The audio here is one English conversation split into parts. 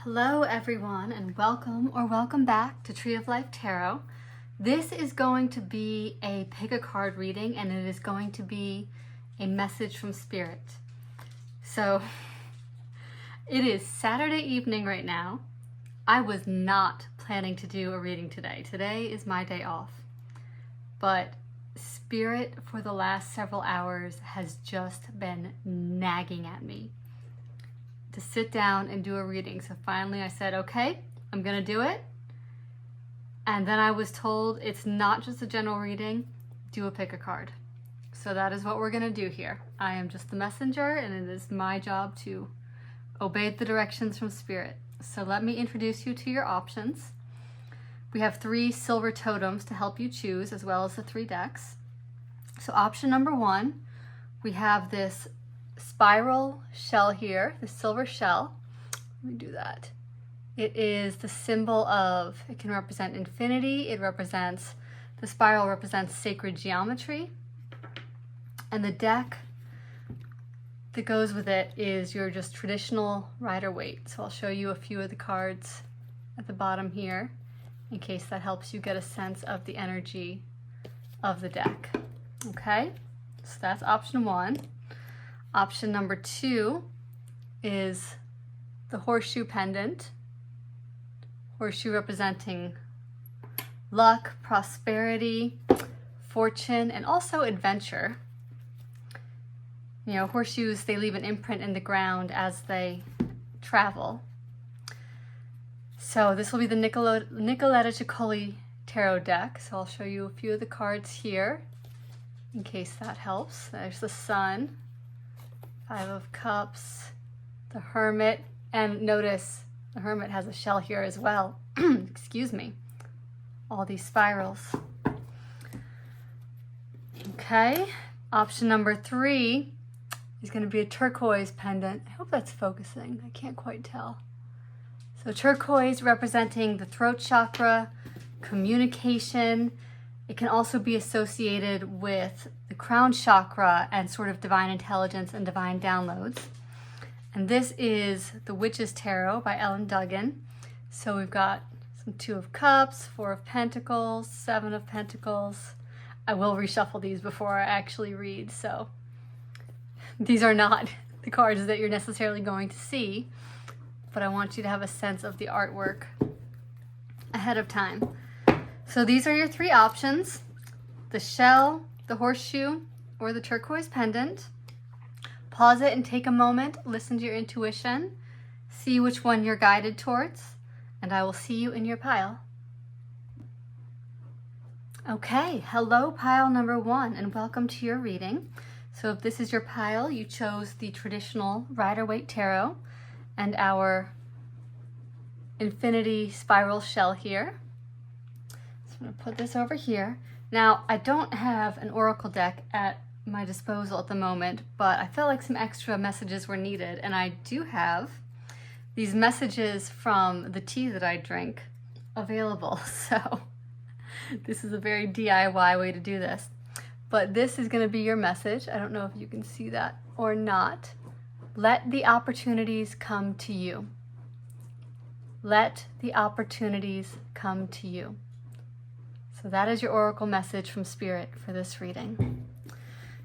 Hello everyone, and welcome back to Tree of Life Tarot. This is going to be a pick a card reading, and it is going to be a message from Spirit. So it is Saturday evening right now. I was not planning to do a reading today. Today is my day off, but Spirit for the last several hours has just been nagging at me to sit down and do a reading. So finally I said, okay, I'm gonna do it. And then I was told it's not just a general reading, do a pick a card. So that is what we're gonna do here. I am just the messenger, and it is my job to obey the directions from Spirit. So let me introduce you to your options. We have 3 silver totems to help you choose, as well as the 3 decks. So option number 1, we have this spiral shell here, the silver shell. Let me do that. It is the symbol of, it can represent infinity, the spiral represents sacred geometry, and the deck that goes with it is your just traditional Rider-Waite. So I'll show you a few of the cards at the bottom here in case that helps you get a sense of the energy of the deck. Okay, so that's option 1. Option number 2 is the horseshoe pendant. Horseshoe representing luck, prosperity, fortune, and also adventure. You know, horseshoes, they leave an imprint in the ground as they travel. So this will be the Nicoletta Ciccoli tarot deck. So I'll show you a few of the cards here in case that helps. There's the Sun, 5 of Cups, the Hermit, and notice the Hermit has a shell here as well. Excuse me. All these spirals. Okay, option number 3 is going to be a turquoise pendant. I hope that's focusing. I can't quite tell. So turquoise representing the throat chakra, communication. It can also be associated with the crown chakra and sort of divine intelligence and divine downloads. And this is the Witch's Tarot by Ellen Duggan. So we've got some 2 of Cups, 4 of Pentacles, 7 of Pentacles. I will reshuffle these before I actually read, so these are not the cards that you're necessarily going to see, but I want you to have a sense of the artwork ahead of time. So these are your 3 options: the shell, the horseshoe, or the turquoise pendant. Pause it and take a moment, listen to your intuition, see which one you're guided towards, and I will see you in your pile. Okay, hello pile number 1, and welcome to your reading. So if this is your pile, you chose the traditional Rider-Waite tarot and our infinity spiral shell here. I'm going to put this over here. Now, I don't have an oracle deck at my disposal at the moment, but I felt like some extra messages were needed, and I do have these messages from the tea that I drink available. So this is a very DIY way to do this. But this is going to be your message. I don't know if you can see that or not. Let the opportunities come to you. Let the opportunities come to you. So that is your oracle message from Spirit for this reading.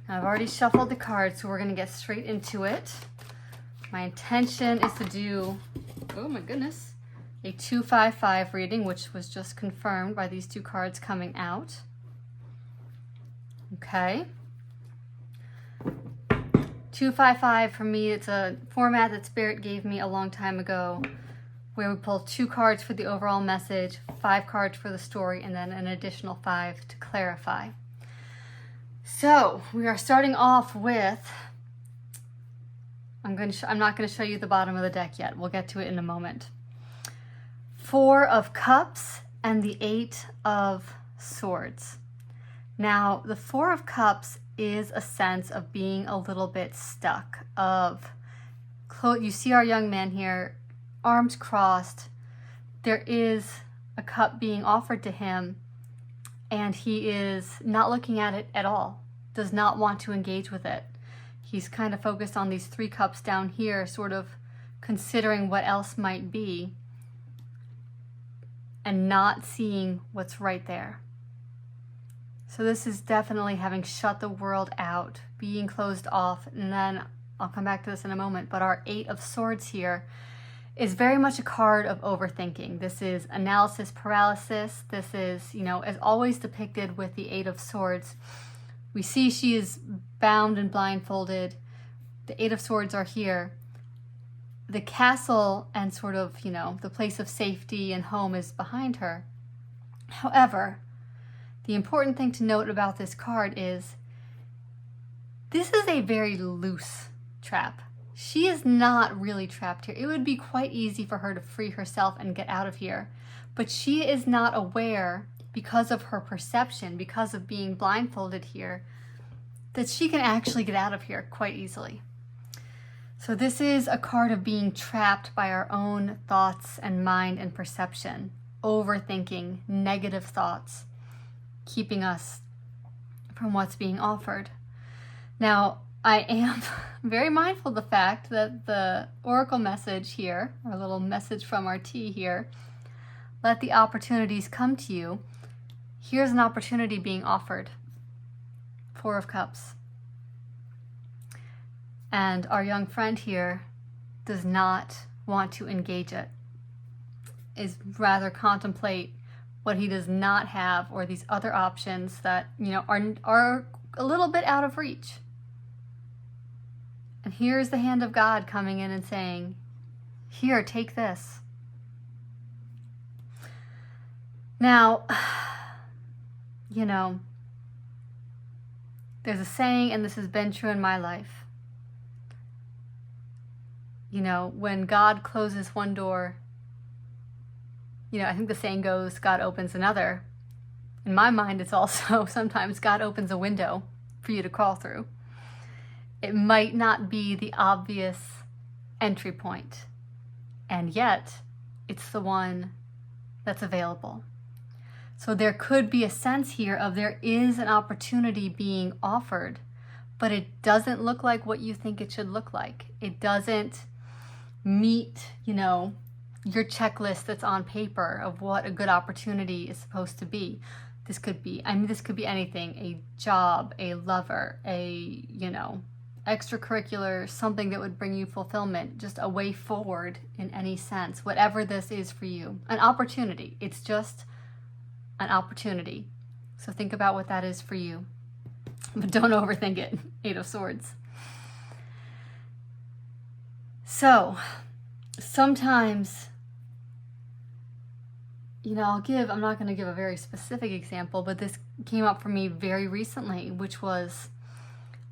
Now I've already shuffled the cards, so we're going to get straight into it. My intention is to do, oh my goodness, a 2-5-5 reading, which was just confirmed by these 2 cards coming out. Okay. 2-5-5 for me, it's a format that Spirit gave me a long time ago, where we pull 2 cards for the overall message, 5 cards for the story, and then an additional 5 to clarify. So we are starting off with, I'm not going to show you the bottom of the deck yet. We'll get to it in a moment. 4 of Cups and the 8 of Swords. Now, the 4 of Cups is a sense of being a little bit stuck, you see our young man here, arms crossed. There is a cup being offered to him, and he is not looking at it at all, does not want to engage with it. He's kind of focused on these 3 cups down here, sort of considering what else might be and not seeing what's right there. So this is definitely having shut the world out, being closed off, and then I'll come back to this in a moment, but our Eight of Swords here is very much a card of overthinking. This is analysis paralysis. This is, as always depicted with the Eight of Swords. We see she is bound and blindfolded. The Eight of Swords are here. The castle and sort of, the place of safety and home is behind her. However, the important thing to note about this card is this is a very loose trap. She is not really trapped here. It would be quite easy for her to free herself and get out of here, but she is not aware, because of her perception, because of being blindfolded here, that she can actually get out of here quite easily. So this is a card of being trapped by our own thoughts and mind and perception, overthinking, negative thoughts, keeping us from what's being offered. Now, I am very mindful of the fact that the oracle message here, our little message from our tea here, let the opportunities come to you. Here's an opportunity being offered. Four of Cups. And our young friend here does not want to engage it, is rather contemplate what he does not have, or these other options that, are a little bit out of reach. And here's the hand of God coming in and saying, here, take this. Now, there's a saying, and this has been true in my life. When God closes one door, I think the saying goes, God opens another. In my mind, it's also sometimes God opens a window for you to crawl through. It might not be the obvious entry point, and yet it's the one that's available. So there could be a sense here of there is an opportunity being offered, but it doesn't look like what you think it should look like. It doesn't meet, your checklist that's on paper of what a good opportunity is supposed to be. This could be anything, a job, a lover, a, extracurricular, something that would bring you fulfillment, just a way forward in any sense, whatever this is for you. An opportunity. It's just an opportunity. So think about what that is for you. But don't overthink it. Eight of Swords. So, sometimes, I'm not going to give a very specific example, but this came up for me very recently, which was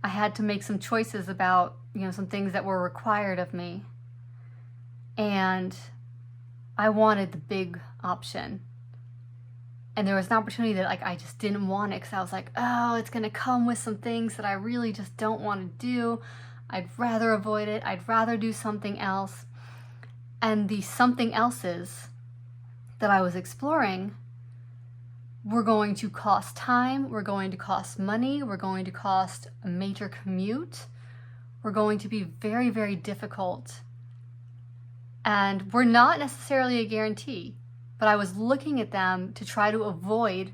I had to make some choices about, some things that were required of me. And I wanted the big option. And there was an opportunity that I just didn't want it, because I was like, oh, it's going to come with some things that I really just don't want to do. I'd rather avoid it. I'd rather do something else. And the something else's that I was exploring were going to cost time, we're going to cost money, we're going to cost a major commute, we're going to be very, very difficult. And we're not necessarily a guarantee, but I was looking at them to try to avoid,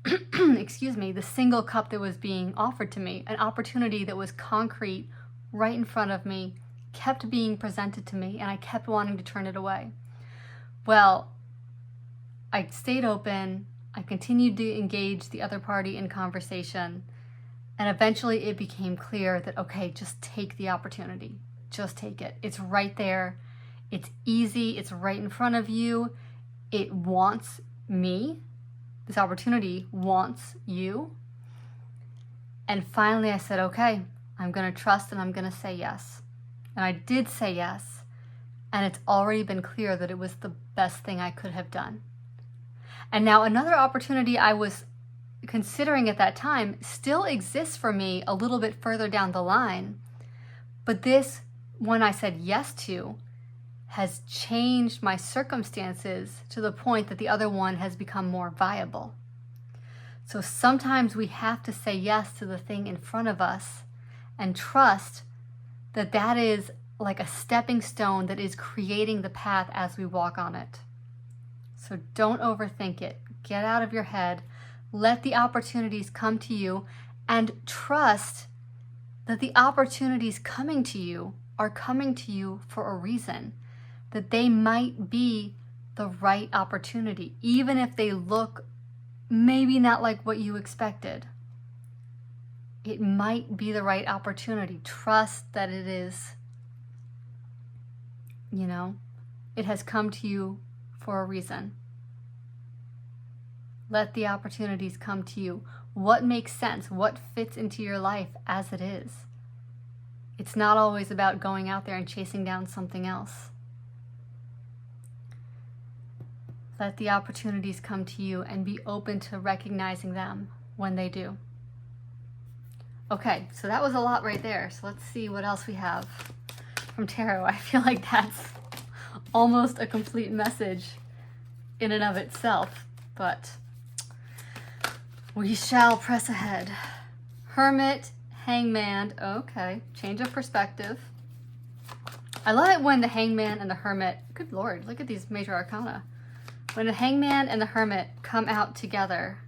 the single cup that was being offered to me, an opportunity that was concrete right in front of me, kept being presented to me, and I kept wanting to turn it away. Well, I stayed open, I continued to engage the other party in conversation, and eventually it became clear that, okay, just take the opportunity. Just take it. It's right there. It's easy. It's right in front of you. It wants me. This opportunity wants you. And finally I said, okay, I'm going to trust and I'm going to say yes. And I did say yes. And it's already been clear that it was the best thing I could have done. And now another opportunity I was considering at that time still exists for me a little bit further down the line. But this one I said yes to has changed my circumstances to the point that the other one has become more viable. So sometimes we have to say yes to the thing in front of us and trust that that is like a stepping stone that is creating the path as we walk on it. So don't overthink it. Get out of your head. Let the opportunities come to you, and trust that the opportunities coming to you are coming to you for a reason, that they might be the right opportunity, even if they look maybe not like what you expected. It might be the right opportunity. Trust that it is, it has come to you for a reason. Let the opportunities come to you. What makes sense? What fits into your life as it is? It's not always about going out there and chasing down something else. Let the opportunities come to you and be open to recognizing them when they do. Okay, so that was a lot right there. So let's see what else we have from tarot. I feel like that's almost a complete message in and of itself, but we shall press ahead. Hermit, Hangman. Okay, change of perspective. I love it when the Hangman and the Hermit, good Lord, look at these major arcana. When the Hangman and the Hermit come out together,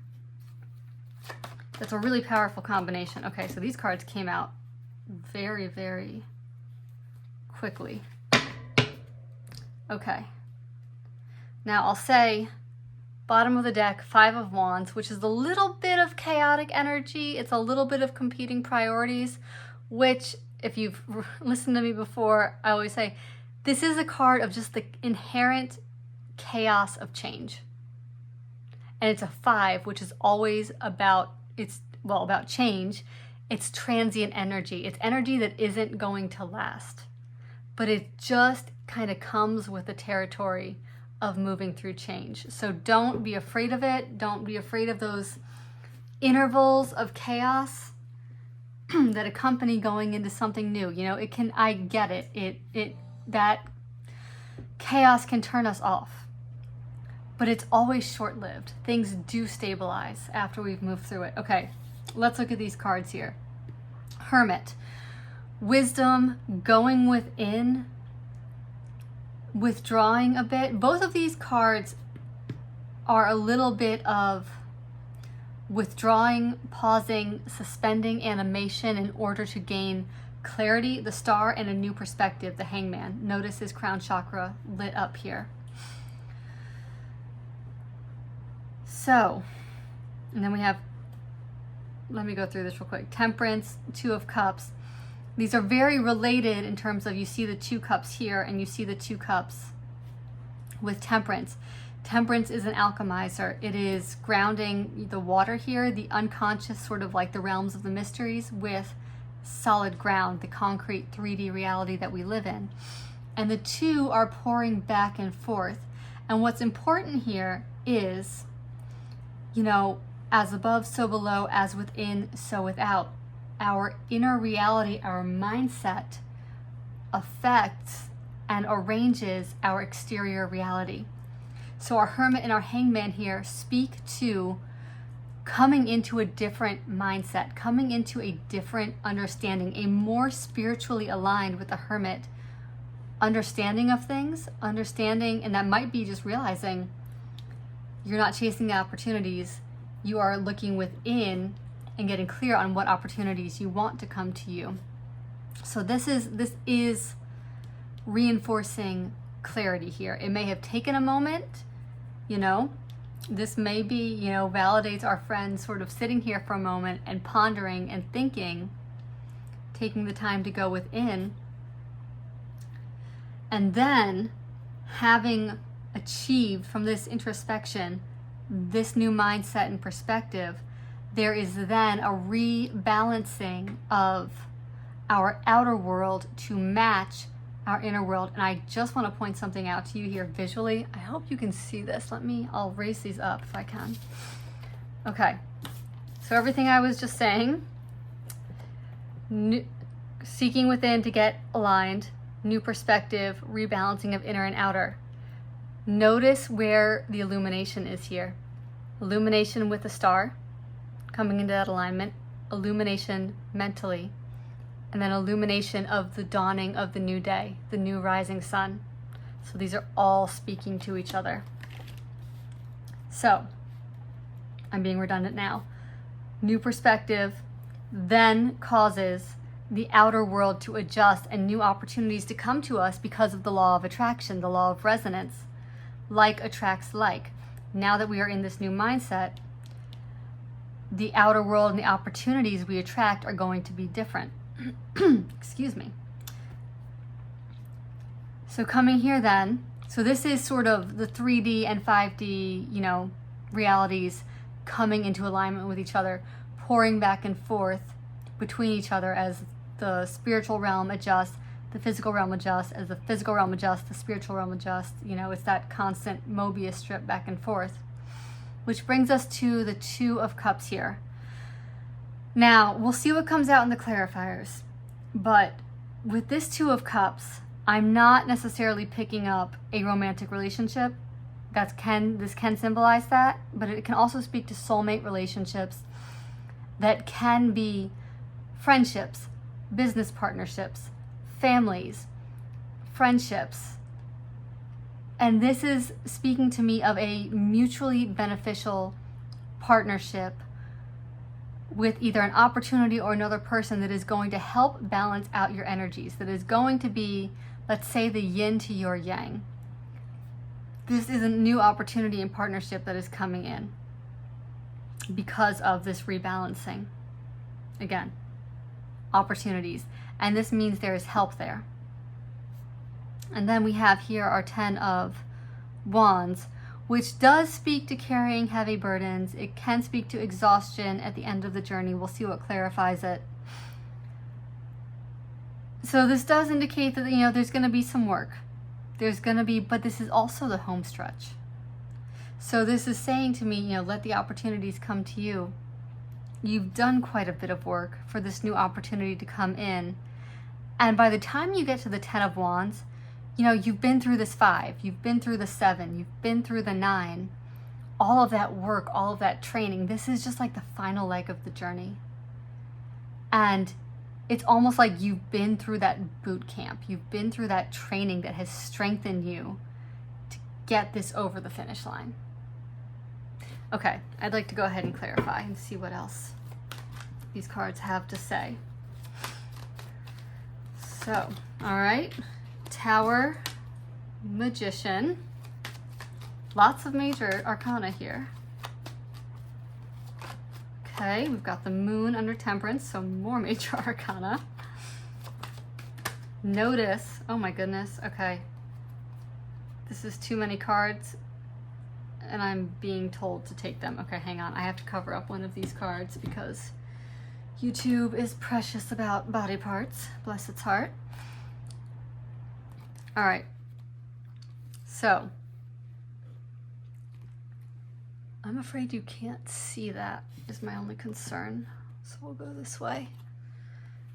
that's a really powerful combination. Okay, so these cards came out very, very quickly. Okay. Now I'll say, bottom of the deck, Five of Wands, which is a little bit of chaotic energy. It's a little bit of competing priorities, which, if you've listened to me before, I always say, this is a card of just the inherent chaos of change. And it's a 5, which is always about, about change. It's transient energy. It's energy that isn't going to last. But it just kind of comes with the territory of moving through change. So don't be afraid of it. Don't be afraid of those intervals of chaos that accompany going into something new. I get it. That chaos can turn us off, but it's always short-lived. Things do stabilize after we've moved through it. Okay, let's look at these cards here. Hermit, wisdom, going within, withdrawing a bit. Both of these cards are a little bit of withdrawing, pausing, suspending animation in order to gain clarity, the Star, and a new perspective, the Hangman. Notice his crown chakra lit up here. So, and then we have, let me go through this real quick. Temperance, Two of Cups. These are very related in terms of, you see the 2 cups here and you see the 2 cups with Temperance. Temperance is an alchemizer. It is grounding the water here, the unconscious, sort of like the realms of the mysteries, with solid ground, the concrete 3D reality that we live in. And the 2 are pouring back and forth. And what's important here is, as above, so below, as within, so without. Our inner reality, our mindset, affects and arranges our exterior reality. So our Hermit and our Hangman here speak to coming into a different mindset, coming into a different understanding, a more spiritually aligned with the Hermit understanding of things, and that might be just realizing you're not chasing the opportunities, you are looking within and getting clear on what opportunities you want to come to you. So this is reinforcing clarity here. It may have taken a moment, this may be, validates our friend sort of sitting here for a moment and pondering and thinking, taking the time to go within, and then having achieved from this introspection this new mindset and perspective, there is then a rebalancing of our outer world to match our inner world. And I just want to point something out to you here visually. I hope you can see this. I'll raise these up if I can. Okay, so everything I was just saying, seeking within to get aligned, new perspective, rebalancing of inner and outer. Notice where the illumination is here. Illumination with the Star, coming into that alignment, illumination mentally, and then illumination of the dawning of the new day, the new rising sun. So these are all speaking to each other. So I'm being redundant now. New perspective then causes the outer world to adjust and new opportunities to come to us because of the law of attraction, the law of resonance. Like attracts like. Now that we are in this new mindset, the outer world and the opportunities we attract are going to be different. Excuse me. So coming here then, so this is sort of the 3D and 5D, realities coming into alignment with each other, pouring back and forth between each other as the spiritual realm adjusts, the physical realm adjusts, as the physical realm adjusts, the spiritual realm adjusts. It's that constant Mobius strip back and forth. Which brings us to the Two of Cups here. Now, we'll see what comes out in the clarifiers. But with this Two of Cups, I'm not necessarily picking up a romantic relationship. This can symbolize that, but it can also speak to soulmate relationships that can be friendships, business partnerships, families, friendships. And this is speaking to me of a mutually beneficial partnership with either an opportunity or another person that is going to help balance out your energies, that is going to be, let's say, the yin to your yang. This is a new opportunity and partnership that is coming in because of this rebalancing. Again, opportunities. And this means there is help there. And then we have here our 10 of Wands, which does speak to carrying heavy burdens. It can speak to exhaustion at the end of the journey. We'll see what clarifies it. So this does indicate that, there's going to be some work. But this is also the home stretch. So this is saying to me, let the opportunities come to you. You've done quite a bit of work for this new opportunity to come in. And by the time you get to the 10 of Wands, you've been through this 5, you've been through the 7, you've been through the 9, all of that work, all of that training. This is just like the final leg of the journey. And it's almost like you've been through that boot camp. You've been through that training that has strengthened you to get this over the finish line. Okay, I'd like to go ahead and clarify and see what else these cards have to say. So, all right. Tower, Magician, lots of major arcana here. Okay, we've got the Moon under Temperance, so more major arcana. Notice, oh my goodness, okay. This is too many cards, and I'm being told to take them. Okay, hang on, I have to cover up one of these cards because YouTube is precious about body parts, bless its heart. All right, so I'm afraid you can't see that is my only concern. So we'll go this way.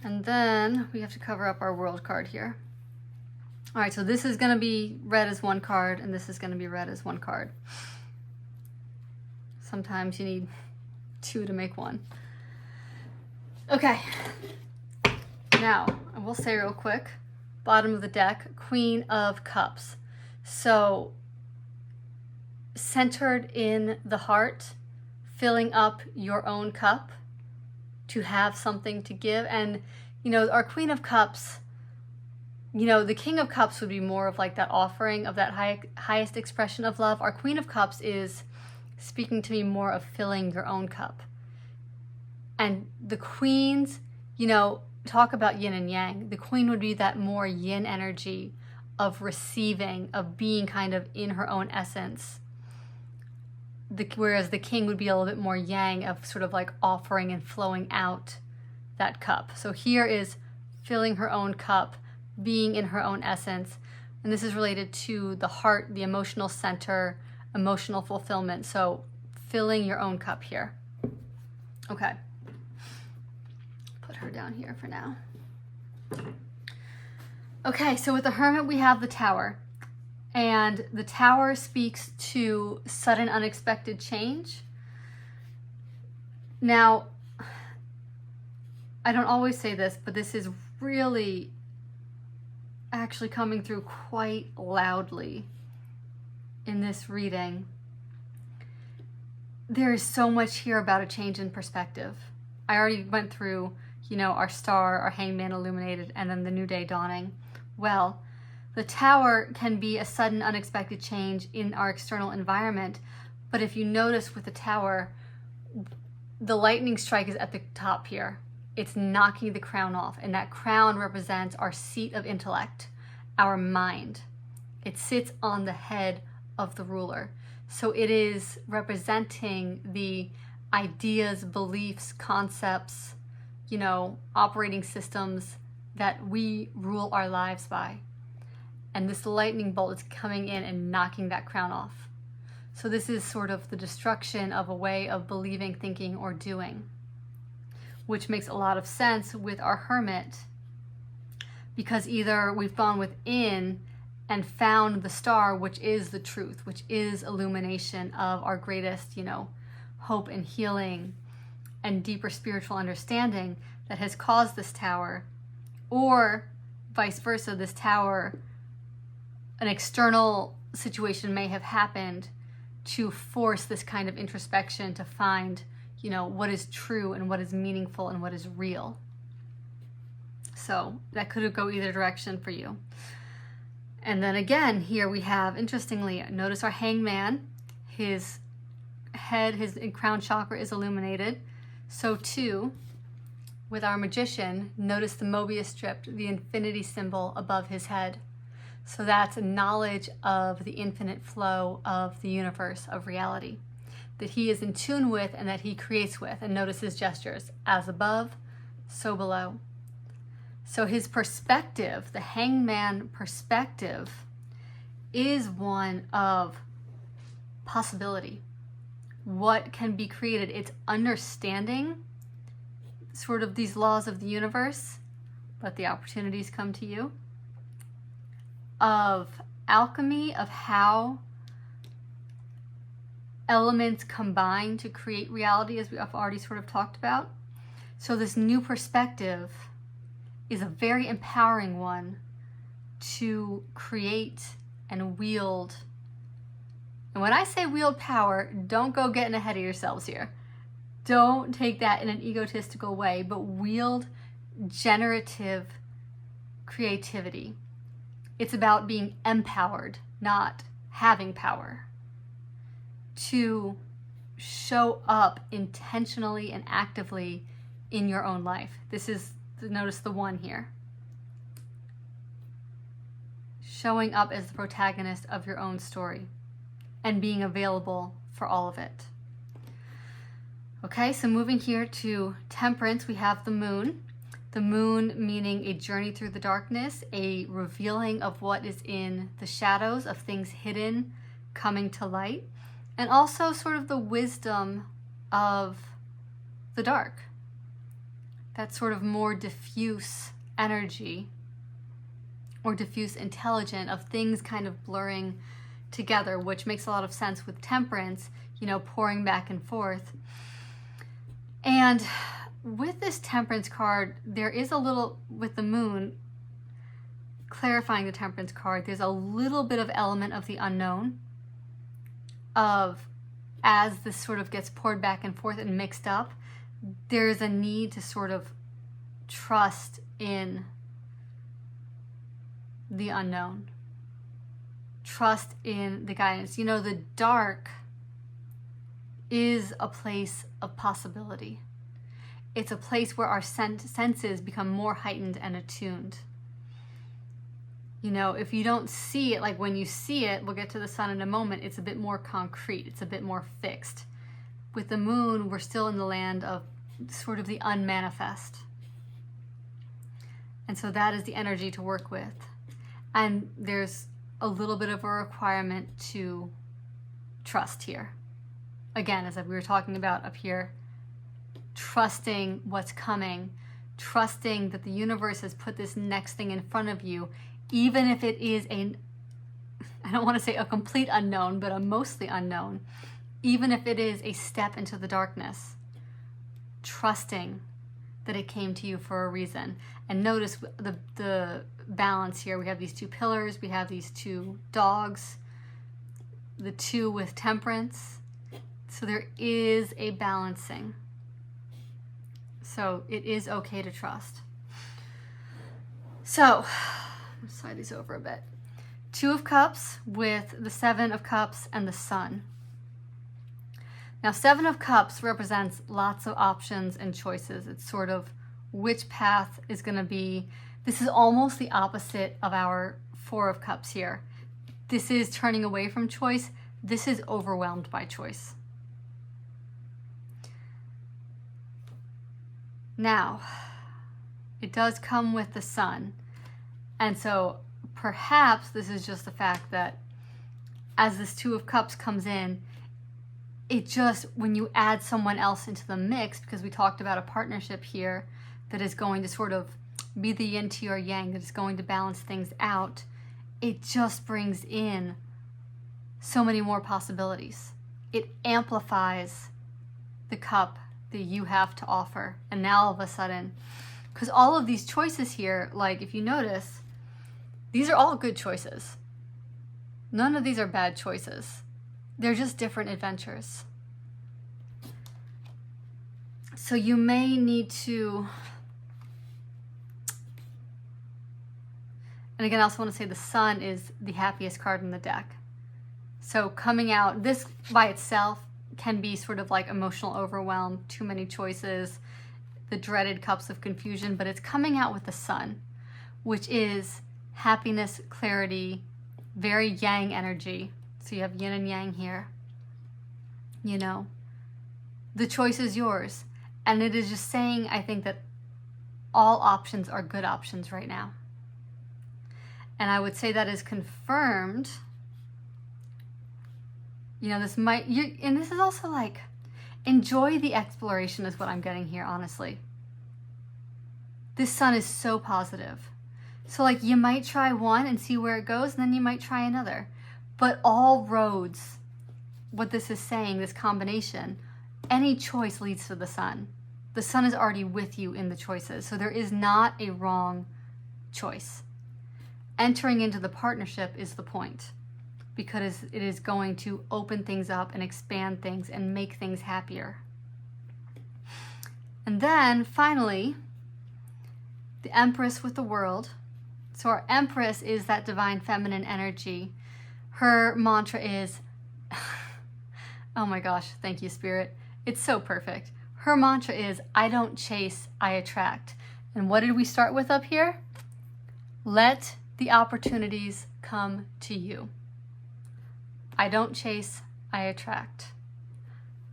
And then we have to cover up our World card here. All right, so this is gonna be read as one card and this is gonna be read as one card. Sometimes you need two to make one. Okay, now I will say real quick, bottom of the deck, Queen of Cups. So centered in the heart, filling up your own cup to have something to give. And, our Queen of Cups, the King of Cups would be more of like that offering of that highest expression of love. Our Queen of Cups is speaking to me more of filling your own cup. And the queens, talk about yin and yang. The queen would be that more yin energy of receiving, of being kind of in her own essence. Whereas the king would be a little bit more yang, of sort of like offering and flowing out that cup. So here is filling her own cup, being in her own essence. And this is related to the heart, the emotional center, emotional fulfillment. So filling your own cup here. Okay. Put her down here for now. Okay, so with the Hermit, we have the Tower. And the Tower speaks to sudden, unexpected change. Now, I don't always say this, but this is really actually coming through quite loudly in this reading. There is so much here about a change in perspective. I already went through, our star, our hangman illuminated, and then the new day dawning. Well, the tower can be a sudden, unexpected change in our external environment. But if you notice with the tower, the lightning strike is at the top here. It's knocking the crown off. And that crown represents our seat of intellect, our mind. It sits on the head of the ruler. So it is representing the ideas, beliefs, concepts, operating systems that we rule our lives by. And this lightning bolt is coming in and knocking that crown off. So this is sort of the destruction of a way of believing, thinking, or doing, which makes a lot of sense with our hermit, because either we've gone within and found the star, which is the truth, which is illumination of our greatest, hope and healing and deeper spiritual understanding that has caused this tower, or vice versa, this tower, an external situation may have happened to force this kind of introspection to find, what is true and what is meaningful and what is real. So that could go either direction for you. And then again, here we have, interestingly, notice our hangman, his head, his crown chakra is illuminated. So too, with our magician, notice the Mobius strip, the infinity symbol above his head. So that's a knowledge of the infinite flow of the universe, of reality, that he is in tune with and that he creates with. And notice his gestures, as above, so below. So his perspective, the hangman perspective, is one of possibility. What can be created? It's understanding sort of these laws of the universe, let the opportunities come to you, of alchemy, of how elements combine to create reality, as we have already sort of talked about. So this new perspective is a very empowering one to create and wield. And when I say wield power, don't go getting ahead of yourselves here. Don't take that in an egotistical way, but wield generative creativity. It's about being empowered, not having power, to show up intentionally and actively in your own life. This is, notice the one here. Showing up as the protagonist of your own story and being available for all of it. Okay, so moving here to temperance, we have the moon. The moon meaning a journey through the darkness, a revealing of what is in the shadows, of things hidden coming to light, and also sort of the wisdom of the dark. That sort of more diffuse energy or diffuse intelligence of things kind of blurring together, which makes a lot of sense with temperance, pouring back and forth. And with this temperance card, there is a little, with the moon, clarifying the temperance card, there's a little bit of element of the unknown, of as this sort of gets poured back and forth and mixed up, there's a need to sort of trust in the unknown. Trust in the guidance. The dark is a place of possibility. It's a place where our senses become more heightened and attuned. If you don't see it, like when you see it, we'll get to the sun in a moment, it's a bit more concrete, it's a bit more fixed. With the moon, we're still in the land of sort of the unmanifest. And so that is the energy to work with. And there's a little bit of a requirement to trust here. Again, as we were talking about up here, trusting what's coming, trusting that the universe has put this next thing in front of you, even if it is I don't want to say a complete unknown, but a mostly unknown, even if it is a step into the darkness, trusting that it came to you for a reason. And notice the balance here. We have these two pillars, we have these two dogs, the two with temperance. So there is a balancing. So it is okay to trust. So, let's slide these over a bit. Two of Cups with the Seven of Cups and the Sun. Now, Seven of Cups represents lots of options and choices. It's sort of which path is going to be. This is almost the opposite of our Four of Cups here. This is turning away from choice. This is overwhelmed by choice. Now, it does come with the Sun. And so perhaps this is just the fact that as this Two of Cups comes in, it just, when you add someone else into the mix, because we talked about a partnership here that is going to sort of be the yin to your yang, that is going to balance things out, it just brings in so many more possibilities. It amplifies the cup that you have to offer. And now all of a sudden, because all of these choices here, like if you notice, these are all good choices. None of these are bad choices. They're just different adventures. So you may need to, and again, I also want to say the Sun is the happiest card in the deck. So coming out, this by itself can be sort of like emotional overwhelm, too many choices, the dreaded cups of confusion, but it's coming out with the Sun, which is happiness, clarity, very yang energy. So you have yin and yang here. You know, the choice is yours. And it is just saying, I think, that all options are good options right now. And I would say that is confirmed. You know, this might, and this is also like, enjoy the exploration is what I'm getting here, honestly. This Sun is so positive. So like you might try one and see where it goes, and then you might try another. But all roads, what this is saying, this combination, any choice leads to the Sun. The Sun is already with you in the choices. So there is not a wrong choice. Entering into the partnership is the point, because it is going to open things up and expand things and make things happier. And then finally, the Empress with the World. So our Empress is that divine feminine energy. Her mantra is, oh my gosh, thank you, Spirit. It's so perfect. Her mantra is, I don't chase, I attract. And what did we start with up here? Let the opportunities come to you. I don't chase, I attract.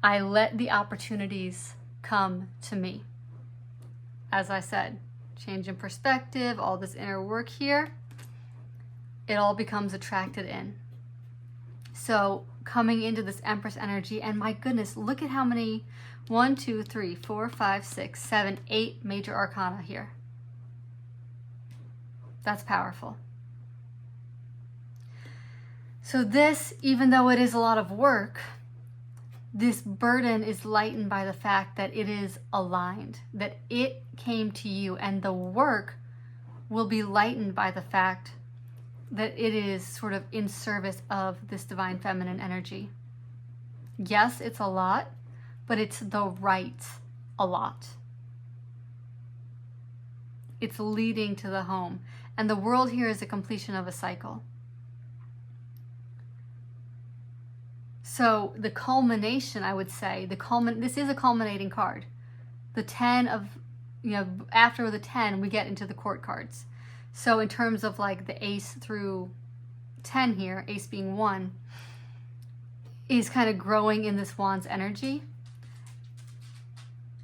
I let the opportunities come to me. As I said, change in perspective, all this inner work here, it all becomes attracted in. So coming into this Empress energy, and my goodness, look at how many, 1, 2, 3, 4, 5, 6, 7, 8 major arcana here. That's powerful. So this, even though it is a lot of work, this burden is lightened by the fact that it is aligned, that it came to you, and the work will be lightened by the fact that it is sort of in service of this divine feminine energy. Yes, it's a lot, but it's the right a lot. It's leading to the home. And the world here is a completion of a cycle. So the culmination, I would say, this is a culminating card. The 10 of, after the 10, we get into the court cards. So in terms of like the ace through 10 here, ace being 1, is kind of growing in this wand's energy.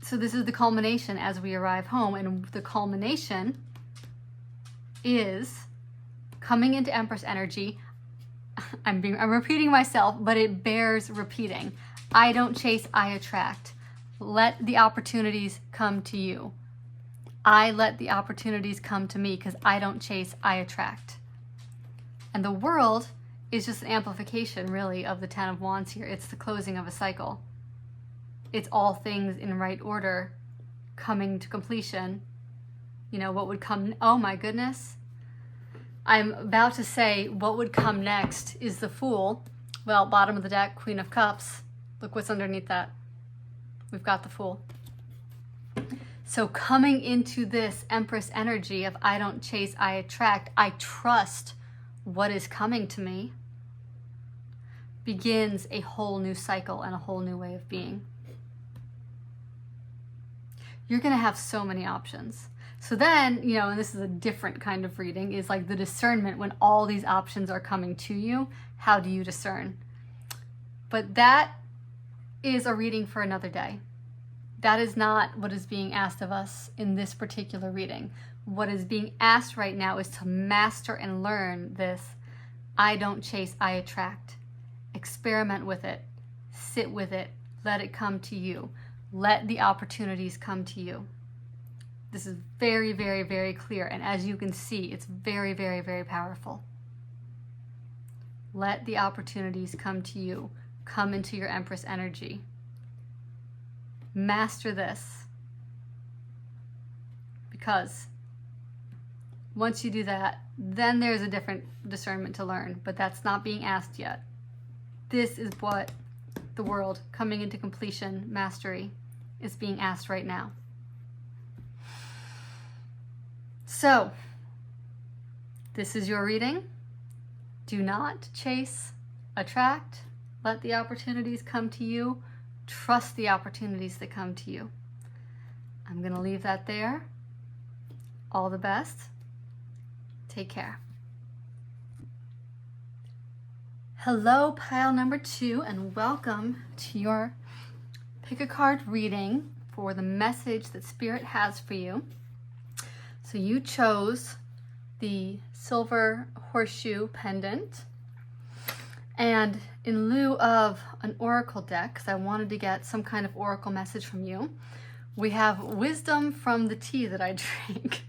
So this is the culmination as we arrive home, and the culmination is coming into Empress energy. I'm repeating myself, but it bears repeating. I don't chase, I attract. Let the opportunities come to you. I let the opportunities come to me because I don't chase, I attract. And the world is just an amplification, really, of the 10 of Wands here. It's the closing of a cycle. It's all things in right order coming to completion, what would come, oh my goodness. I'm about to say what would come next is the Fool. Well, bottom of the deck, Queen of Cups. Look what's underneath that. We've got the Fool. So coming into this Empress energy of I don't chase, I attract, I trust what is coming to me, begins a whole new cycle and a whole new way of being. You're going to have so many options. So then, and this is a different kind of reading, is like the discernment when all these options are coming to you. How do you discern? But that is a reading for another day. That is not what is being asked of us in this particular reading. What is being asked right now is to master and learn this I don't chase, I attract. Experiment with it. Sit with it. Let it come to you. Let the opportunities come to you. This is very, very, very clear. And as you can see, it's very, very, very powerful. Let the opportunities come to you. Come into your Empress energy. Master this. Because once you do that, then there's a different discernment to learn. But that's not being asked yet. This is what the world coming into completion, mastery, is being asked right now. So, this is your reading. Do not chase, attract. Let the opportunities come to you. Trust the opportunities that come to you. I'm going to leave that there. All the best. Take care. Hello, pile number 2, and welcome to your pick a card reading for the message that Spirit has for you. So you chose the silver horseshoe pendant. And in lieu of an oracle deck, because I wanted to get some kind of oracle message from you, we have wisdom from the tea that I drink.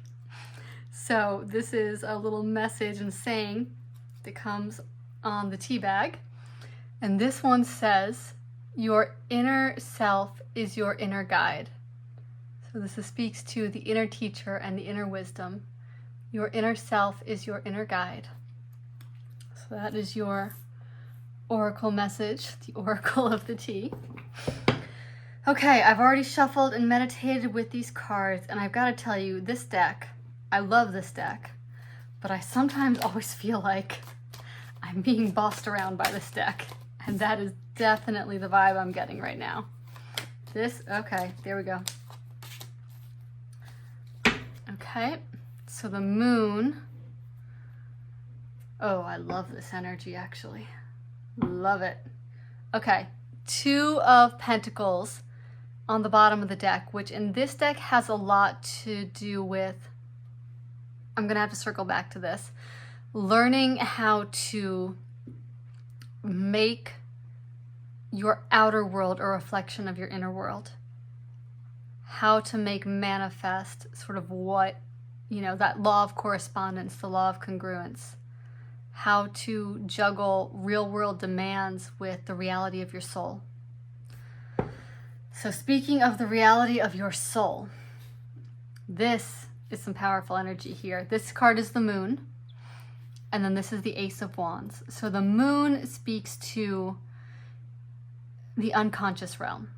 So this is a little message and saying that comes on the tea bag. And this one says, your inner self is your inner guide. So this speaks to the inner teacher and the inner wisdom. Your inner self is your inner guide. So that is your oracle message, the oracle of the tea. Okay, I've already shuffled and meditated with these cards, and I've got to tell you, this deck, I love this deck, but I sometimes always feel like I'm being bossed around by this deck, and that is definitely the vibe I'm getting right now. Okay, there we go. Okay, so the moon. Oh, I love this energy, actually. Love it. Okay, 2 of Pentacles on the bottom of the deck, which in this deck has a lot to do with, I'm going to have to circle back to this, learning how to make your outer world a reflection of your inner world. How to make manifest sort of what, that law of correspondence, the law of congruence. How to juggle real world demands with the reality of your soul. So speaking of the reality of your soul, this is some powerful energy here. This card is the moon, and then this is the Ace of Wands. So the moon speaks to the unconscious realm.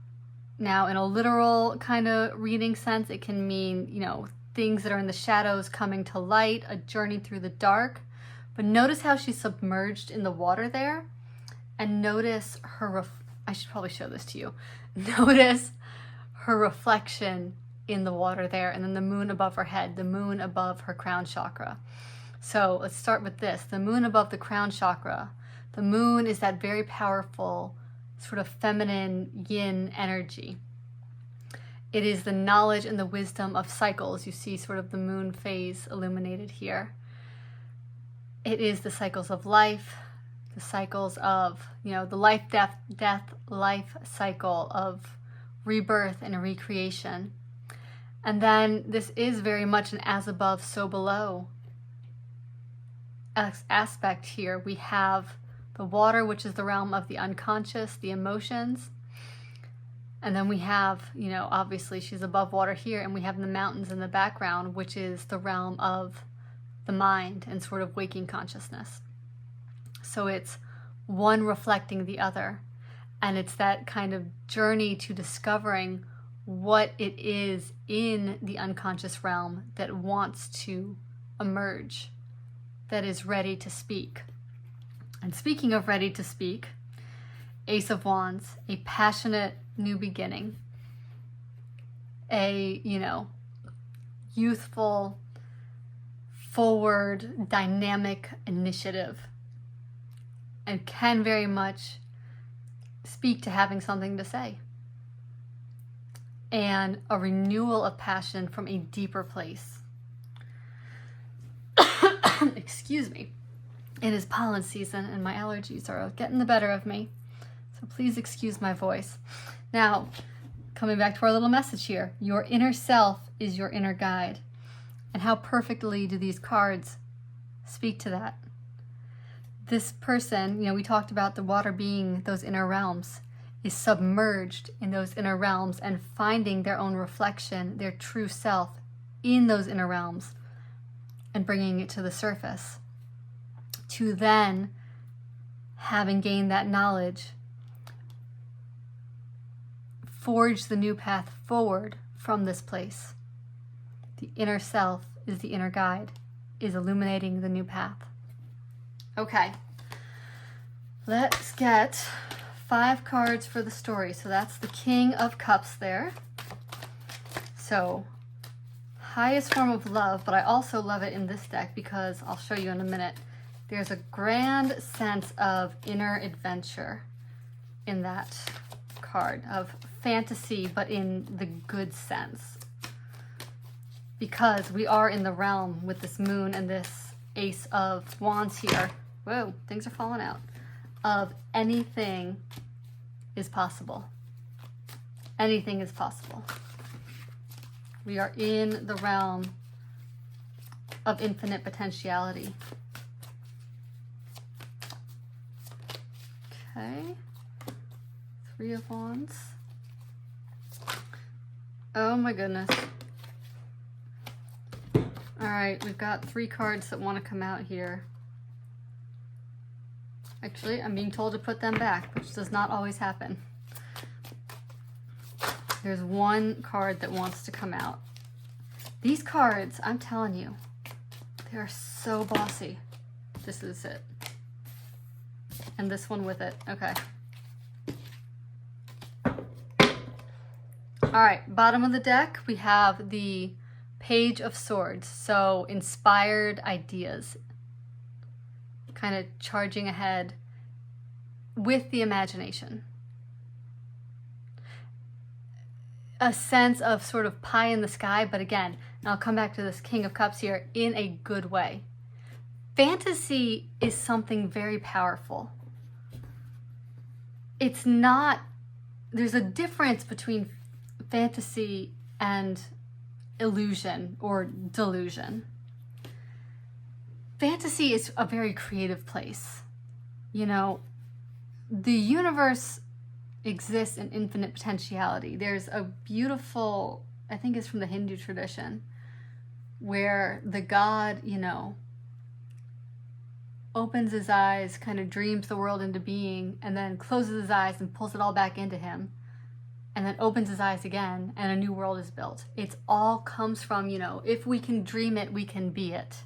Now, in a literal kind of reading sense, it can mean, things that are in the shadows coming to light, a journey through the dark. But notice how she's submerged in the water there, and notice her, I should probably show this to you. Notice her reflection in the water there, and then the moon above her head, the moon above her crown chakra. So let's start with this. The moon above the crown chakra. The moon is that very powerful sort of feminine yin energy. It is the knowledge and the wisdom of cycles. You see sort of the moon phase illuminated here. It is the cycles of life, the cycles of, the life, death, life cycle of rebirth and recreation. And then this is very much an as above, so below aspect here. We have the water, which is the realm of the unconscious, the emotions. And then we have, obviously she's above water here, and we have the mountains in the background, which is the realm of the mind and sort of waking consciousness. So it's one reflecting the other. And it's that kind of journey to discovering what it is in the unconscious realm that wants to emerge, that is ready to speak. And speaking of ready to speak, Ace of Wands, a passionate new beginning, a, youthful, forward, dynamic initiative, and can very much speak to having something to say. And a renewal of passion from a deeper place. Excuse me. It is pollen season and my allergies are getting the better of me. So please excuse my voice. Now, coming back to our little message here. Your inner self is your inner guide. And how perfectly do these cards speak to that? This person, we talked about the water being those inner realms, is submerged in those inner realms and finding their own reflection, their true self in those inner realms and bringing it to the surface. To then, having gained that knowledge, forge the new path forward from this place. The inner self is the inner guide, is illuminating the new path. Okay, let's get 5 cards for the story. So that's the King of Cups there. So, highest form of love, but I also love it in this deck because I'll show you in a minute. There's a grand sense of inner adventure in that card, of fantasy, but in the good sense. Because we are in the realm with this moon and this Ace of Wands here. Whoa, things are falling out. Of anything is possible. Anything is possible. We are in the realm of infinite potentiality. Okay. 3 of Wands. Oh my goodness. All right, we've got 3 cards that want to come out here. Actually, I'm being told to put them back, which does not always happen. There's 1 card that wants to come out. These cards, I'm telling you, they are so bossy. This is it. And this one with it. Okay. All right, bottom of the deck, we have the Page of Swords. So inspired ideas. Kind of charging ahead with the imagination. A sense of sort of pie in the sky, but again, and I'll come back to this King of Cups here, in a good way. Fantasy is something very powerful. It's not, there's a difference between fantasy and illusion or delusion. Fantasy is a very creative place. The universe exists in infinite potentiality. There's a beautiful, I think it's from the Hindu tradition, where the god, opens his eyes, kind of dreams the world into being, and then closes his eyes and pulls it all back into him, and then opens his eyes again, and a new world is built. It all comes from, if we can dream it, we can be it.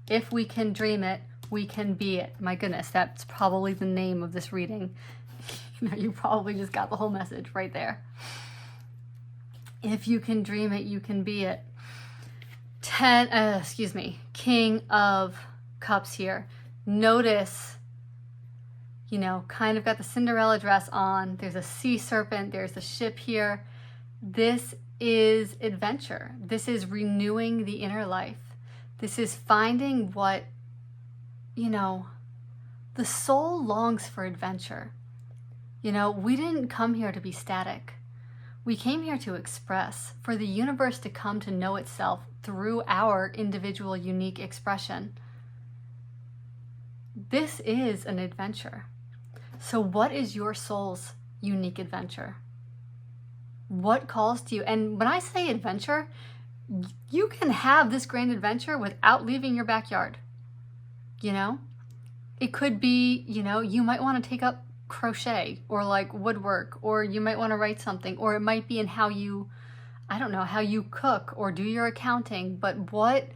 If we can dream it, we can be it. My goodness, that's probably the name of this reading. You probably just got the whole message right there. If you can dream it, you can be it. King of Cups here. Notice, kind of got the Cinderella dress on. There's a sea serpent. There's a ship here. This is adventure. This is renewing the inner life. This is finding what, the soul longs for adventure. We didn't come here to be static. We came here to express, for the universe to come to know itself through our individual unique expression. This is an adventure. So what is your soul's unique adventure? What calls to you? And when I say adventure, you can have this grand adventure without leaving your backyard. You know, it could be, you know, you might want to take up crochet or like woodwork, or you might want to write something, or it might be in how you, I don't know, how you cook or do your accounting. But what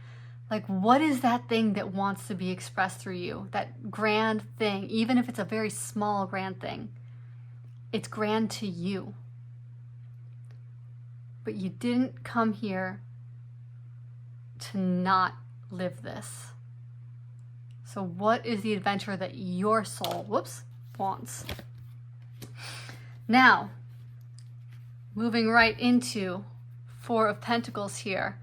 is that thing that wants to be expressed through you? That grand thing, even if it's a very small grand thing, it's grand to you. But you didn't come here to not live this. So what is the adventure that your soul, wants? Now, moving right into Four of Pentacles here,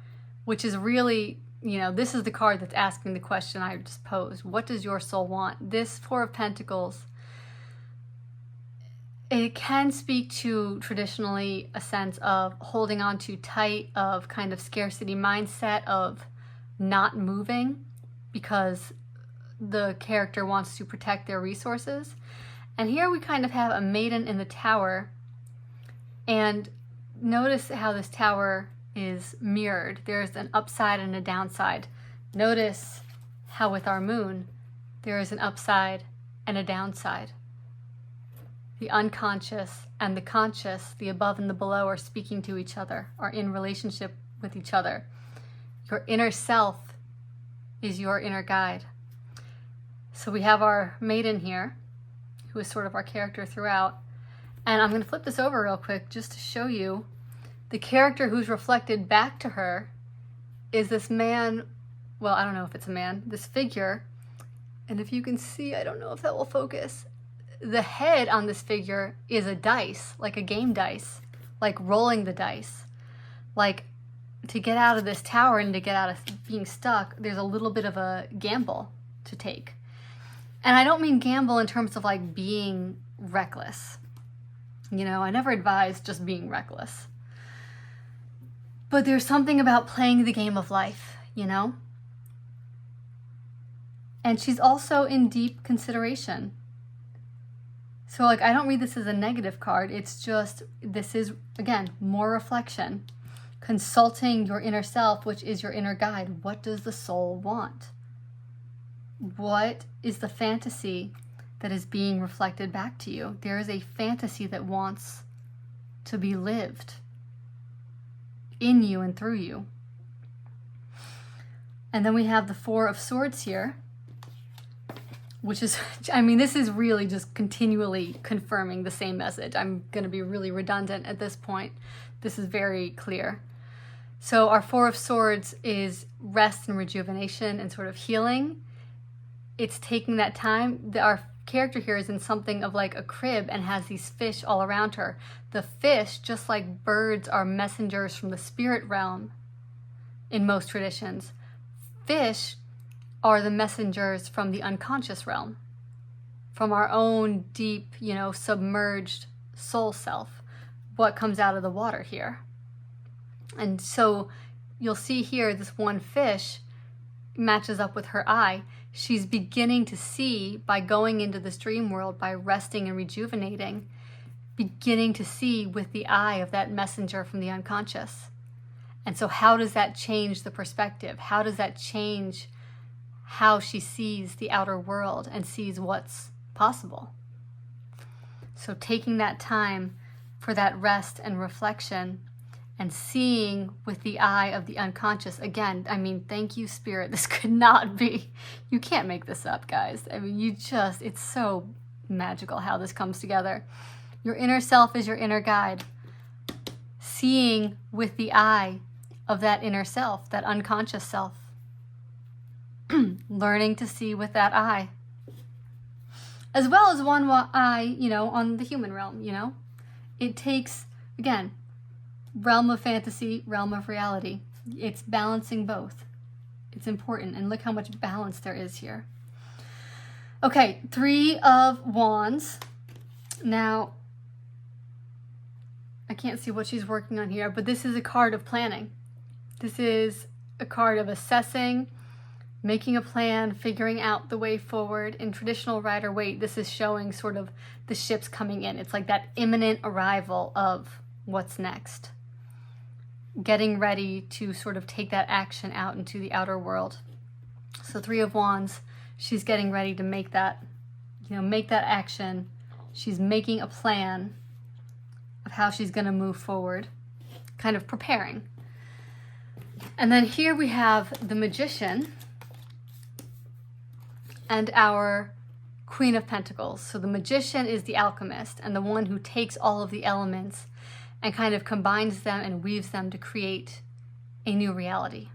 which is really, you know, this is the card that's asking the question I just posed. What does your soul want? This Four of Pentacles, it can speak to traditionally a sense of holding on too tight, of kind of scarcity mindset, of not moving because the character wants to protect their resources. And here we kind of have a maiden in the tower, and notice how this tower is mirrored. There's an upside and a downside. Notice how with our moon, there is an upside and a downside. The unconscious and the conscious, the above and the below, are speaking to each other, are in relationship with each other. Your inner self is your inner guide. So we have our maiden here, who is sort of our character throughout. And I'm going to flip this over real quick just to show you the character who's reflected back to her is this man. Well, I don't know if it's a man, this figure. And if you can see, I don't know if that will focus. The head on this figure is a dice, like a game dice, like rolling the dice. Like, to get out of this tower and to get out of being stuck, there's a little bit of a gamble to take. And I don't mean gamble in terms of like being reckless. You know, I never advise just being reckless. But there's something about playing the game of life, you know? And she's also in deep consideration. So like, I don't read this as a negative card. It's just, this is, again, more reflection. Consulting your inner self, which is your inner guide. What does the soul want? What is the fantasy that is being reflected back to you? There is a fantasy that wants to be lived in you and through you. And then we have the Four of Swords here, which is, I mean, this is really just continually confirming the same message. I'm going to be really redundant at this point. This is very clear. So our Four of Swords is rest and rejuvenation and sort of healing. It's taking that time. Our character here is in something of like a crib and has these fish all around her. The fish, just like birds, are messengers from the spirit realm in most traditions. Fish are the messengers from the unconscious realm, from our own deep, you know, submerged soul self, what comes out of the water here. And so you'll see here this one fish matches up with her eye. She's beginning to see, by going into this dream world, by resting and rejuvenating, beginning to see with the eye of that messenger from the unconscious. And so how does that change the perspective? How does that change how she sees the outer world and sees what's possible? So taking that time for that rest and reflection and seeing with the eye of the unconscious. Again, I mean, thank you, Spirit. This could not be, you can't make this up, guys. I mean, it's so magical how this comes together. Your inner self is your inner guide. Seeing with the eye of that inner self, that unconscious self. Learning to see with that eye. As well as one eye, you know, on the human realm, you know. It takes, again, realm of fantasy, realm of reality. It's balancing both. It's important. And look how much balance there is here. Okay, Three of Wands. Now, I can't see what she's working on here, but this is a card of planning. This is a card of assessing, making a plan, figuring out the way forward. In traditional Rider-Waite, this is showing sort of the ships coming in. It's like that imminent arrival of what's next. Getting ready to sort of take that action out into the outer world. So Three of Wands, she's getting ready to make that, make that action. She's making a plan of how she's going to move forward, kind of preparing. And then here we have the Magician and our Queen of Pentacles. So the Magician is the alchemist and the one who takes all of the elements and kind of combines them and weaves them to create a new reality.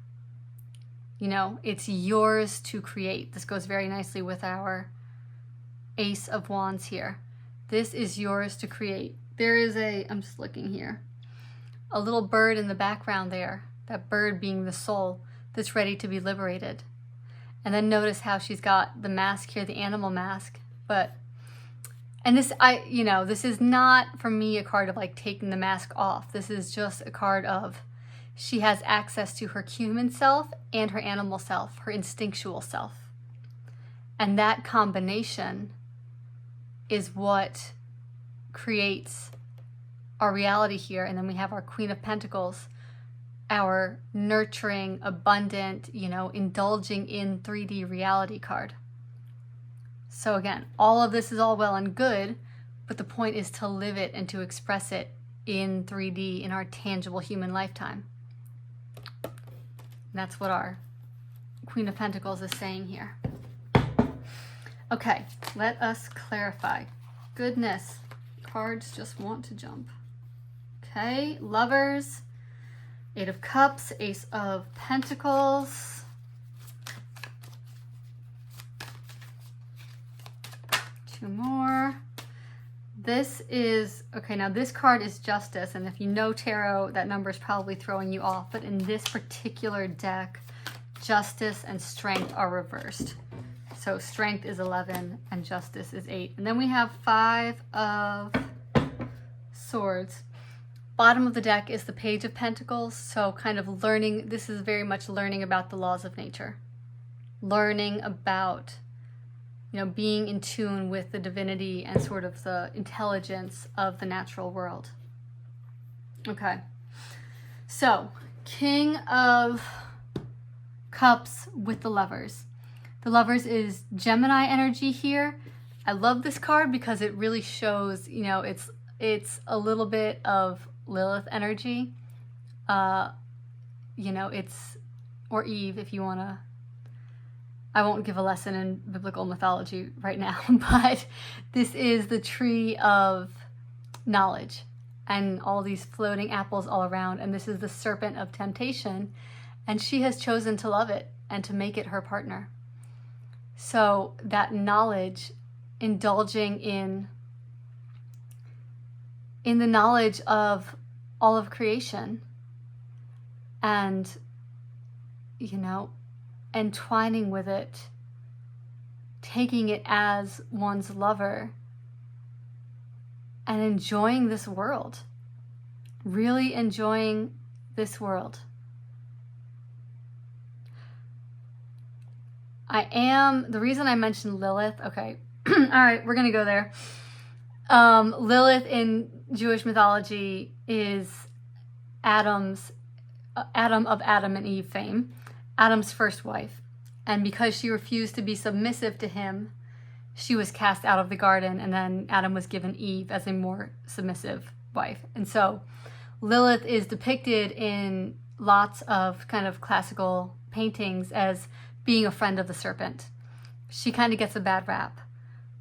It's yours to create. This goes very nicely with our Ace of Wands here. This is yours to create. There is I'm just looking here, a little bird in the background there, that bird being the soul that's ready to be liberated. And then notice how she's got the mask here, the animal mask. And this, this is not for me a card of like taking the mask off. This is just a card of she has access to her human self and her animal self, her instinctual self. And that combination is what creates our reality here. And then we have our Queen of Pentacles, our nurturing, abundant, indulging in 3D reality card. So again, all of this is all well and good, but the point is to live it and to express it in 3D in our tangible human lifetime. And that's what our Queen of Pentacles is saying here. Okay, let us clarify. Goodness, cards just want to jump. Okay, Lovers, Eight of Cups, Ace of Pentacles. Two more. This is, okay, now this card is Justice, and if you know tarot, that number is probably throwing you off, but in this particular deck, Justice and Strength are reversed. So Strength is 11 and Justice is 8. And then we have Five of Swords. Bottom of the deck is the Page of Pentacles, so kind of learning, this is very much learning about the laws of nature. Learning about, being in tune with the divinity and sort of the intelligence of the natural world. Okay, so King of Cups with the Lovers. The Lovers is Gemini energy here. I love this card because it really shows, it's a little bit of Lilith energy. It's, or Eve if you want to. I won't give a lesson in biblical mythology right now, but this is the tree of knowledge and all these floating apples all around. And this is the serpent of temptation. And she has chosen to love it and to make it her partner. So that knowledge, indulging in the knowledge of all of creation and, entwining with it, taking it as one's lover and enjoying this world, really enjoying this world. The reason I mentioned Lilith, okay, all right, we're going to go there. Lilith in Jewish mythology is Adam of Adam and Eve fame, Adam's first wife. And because she refused to be submissive to him, she was cast out of the garden, and then Adam was given Eve as a more submissive wife. And so Lilith is depicted in lots of kind of classical paintings as being a friend of the serpent. She kind of gets a bad rap,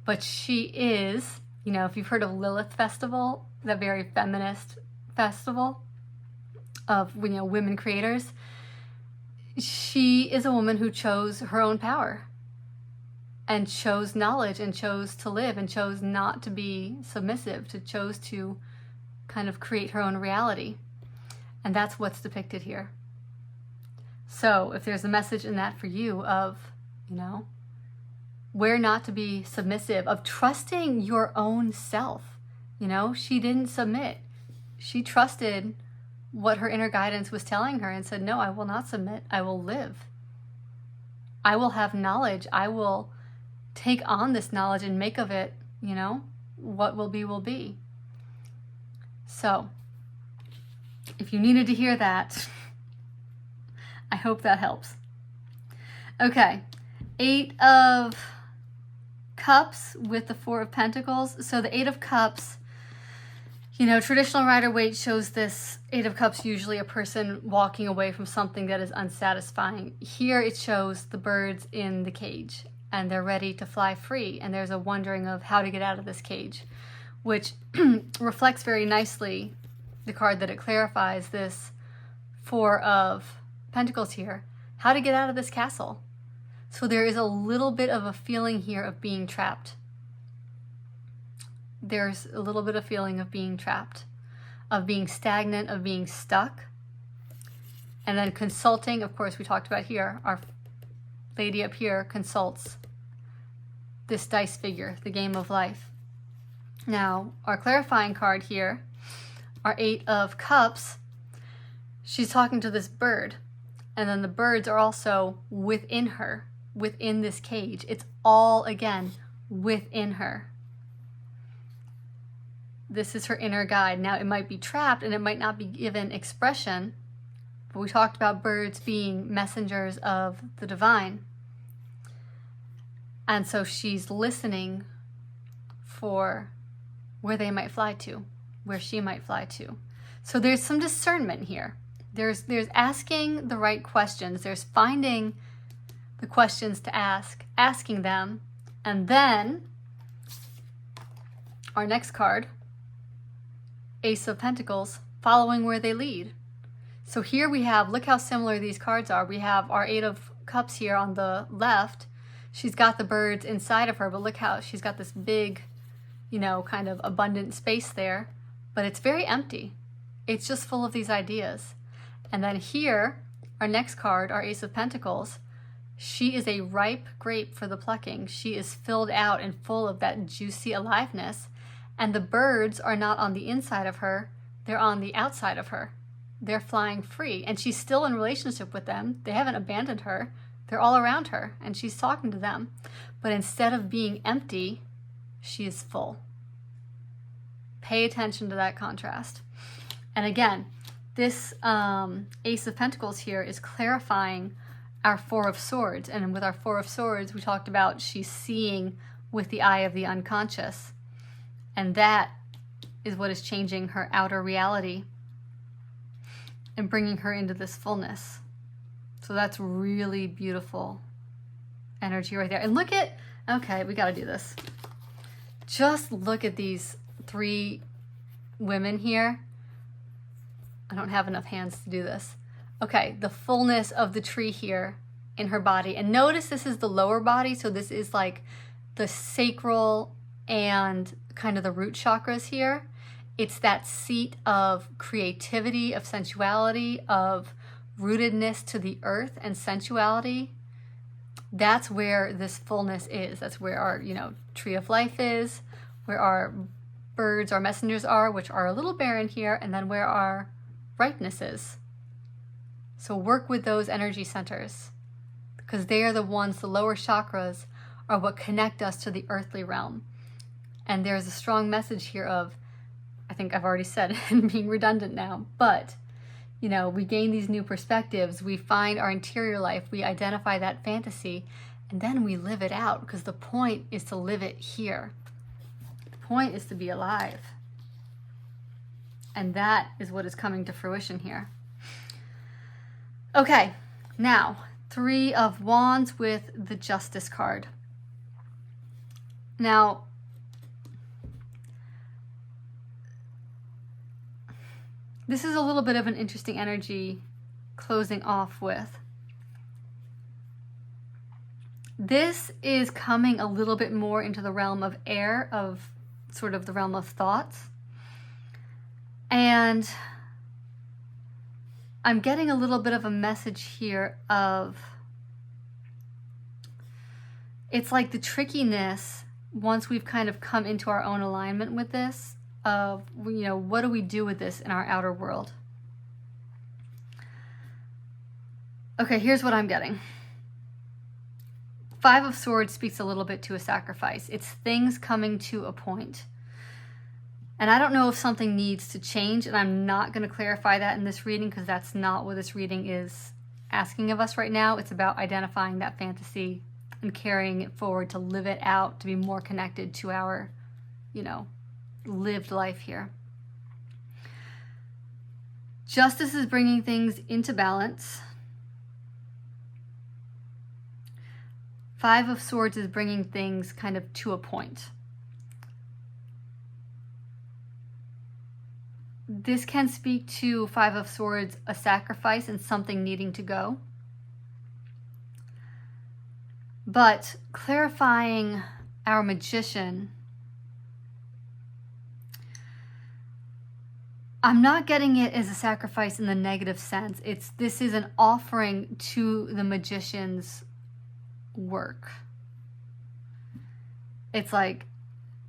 but she is, if you've heard of Lilith Festival, the very feminist festival of, women creators, she is a woman who chose her own power and chose knowledge and chose to live and chose not to be submissive, chose to kind of create her own reality. And that's what's depicted here. So if there's a message in that for you of, where not to be submissive, of trusting your own self. She didn't submit. She trusted what her inner guidance was telling her and said, no, I will not submit. I will live. I will have knowledge. I will take on this knowledge and make of it, what will be, will be. So If you needed to hear that, I hope that helps. Okay, 8 of Cups with the 4 of Pentacles. So the 8 of Cups, you know, traditional Rider-Waite shows this 8 of Cups usually a person walking away from something that is unsatisfying. Here it shows the birds in the cage and they're ready to fly free, and there's a wondering of how to get out of this cage, which reflects very nicely the card that it clarifies, this 4 of Pentacles here, how to get out of this castle. So there is a little bit of a feeling here of being trapped. There's a little bit of feeling of being trapped, of being stagnant, of being stuck. And then consulting, of course, we talked about here, our lady up here consults this dice figure, the game of life. Now, our clarifying card here, our 8 of Cups, she's talking to this bird. And then the birds are also within her, within this cage. It's all, again, within her. This is her inner guide. Now, it might be trapped and it might not be given expression, but we talked about birds being messengers of the divine. And so she's listening for where they might fly to, where she might fly to. So there's some discernment here. There's asking the right questions. There's finding the questions to ask, asking them, and then our next card, Ace of Pentacles, following where they lead. So here we have, look how similar these cards are. We have our 8 of Cups here on the left. She's got the birds inside of her, but look how she's got this big, you know, kind of abundant space there, but it's very empty. It's just full of these ideas. And then here, our next card, our Ace of Pentacles, she is a ripe grape for the plucking. She is filled out and full of that juicy aliveness. And the birds are not on the inside of her, they're on the outside of her. They're flying free, and she's still in relationship with them. They haven't abandoned her. They're all around her, and she's talking to them. But instead of being empty, she is full. Pay attention to that contrast. And again, this Ace of Pentacles here is clarifying our 4 of Swords. And with our 4 of Swords, we talked about she's seeing with the eye of the unconscious. And that is what is changing her outer reality and bringing her into this fullness. So that's really beautiful energy right there. And look at, okay, we got to do this. Just look at these 3 women here. I don't have enough hands to do this. Okay, the fullness of the tree here in her body. And notice this is the lower body, so this is like the sacral and kind of the root chakras here. It's that seat of creativity, of sensuality, of rootedness to the earth and sensuality. That's where this fullness is. That's where our, you know, tree of life is, where our birds, our messengers are, which are a little barren here, and then where our ripeness is. So work with those energy centers, because they are the ones, the lower chakras are what connect us to the earthly realm. And there's a strong message here of, I think I've already said and being redundant now, but you know, we gain these new perspectives, we find our interior life, we identify that fantasy, and then we live it out, because the point is to live it here. The point is to be alive. And that is what is coming to fruition here. Okay, now 3 of Wands with the Justice card. Now, this is a little bit of an interesting energy closing off with. This is coming a little bit more into the realm of air, of sort of the realm of thoughts. And I'm getting a little bit of a message here of, it's like the trickiness, once we've kind of come into our own alignment with this, of, you know, what do we do with this in our outer world? Okay, here's what I'm getting. 5 of Swords speaks a little bit to a sacrifice. It's things coming to a point. And I don't know if something needs to change, and I'm not going to clarify that in this reading because that's not what this reading is asking of us right now. It's about identifying that fantasy and carrying it forward to live it out, to be more connected to our, lived life here. Justice is bringing things into balance. Five of Swords is bringing things kind of to a point. This can speak to Five of Swords, a sacrifice and something needing to go. But clarifying our Magician, I'm not getting it as a sacrifice in the negative sense. This is an offering to the Magician's work. It's like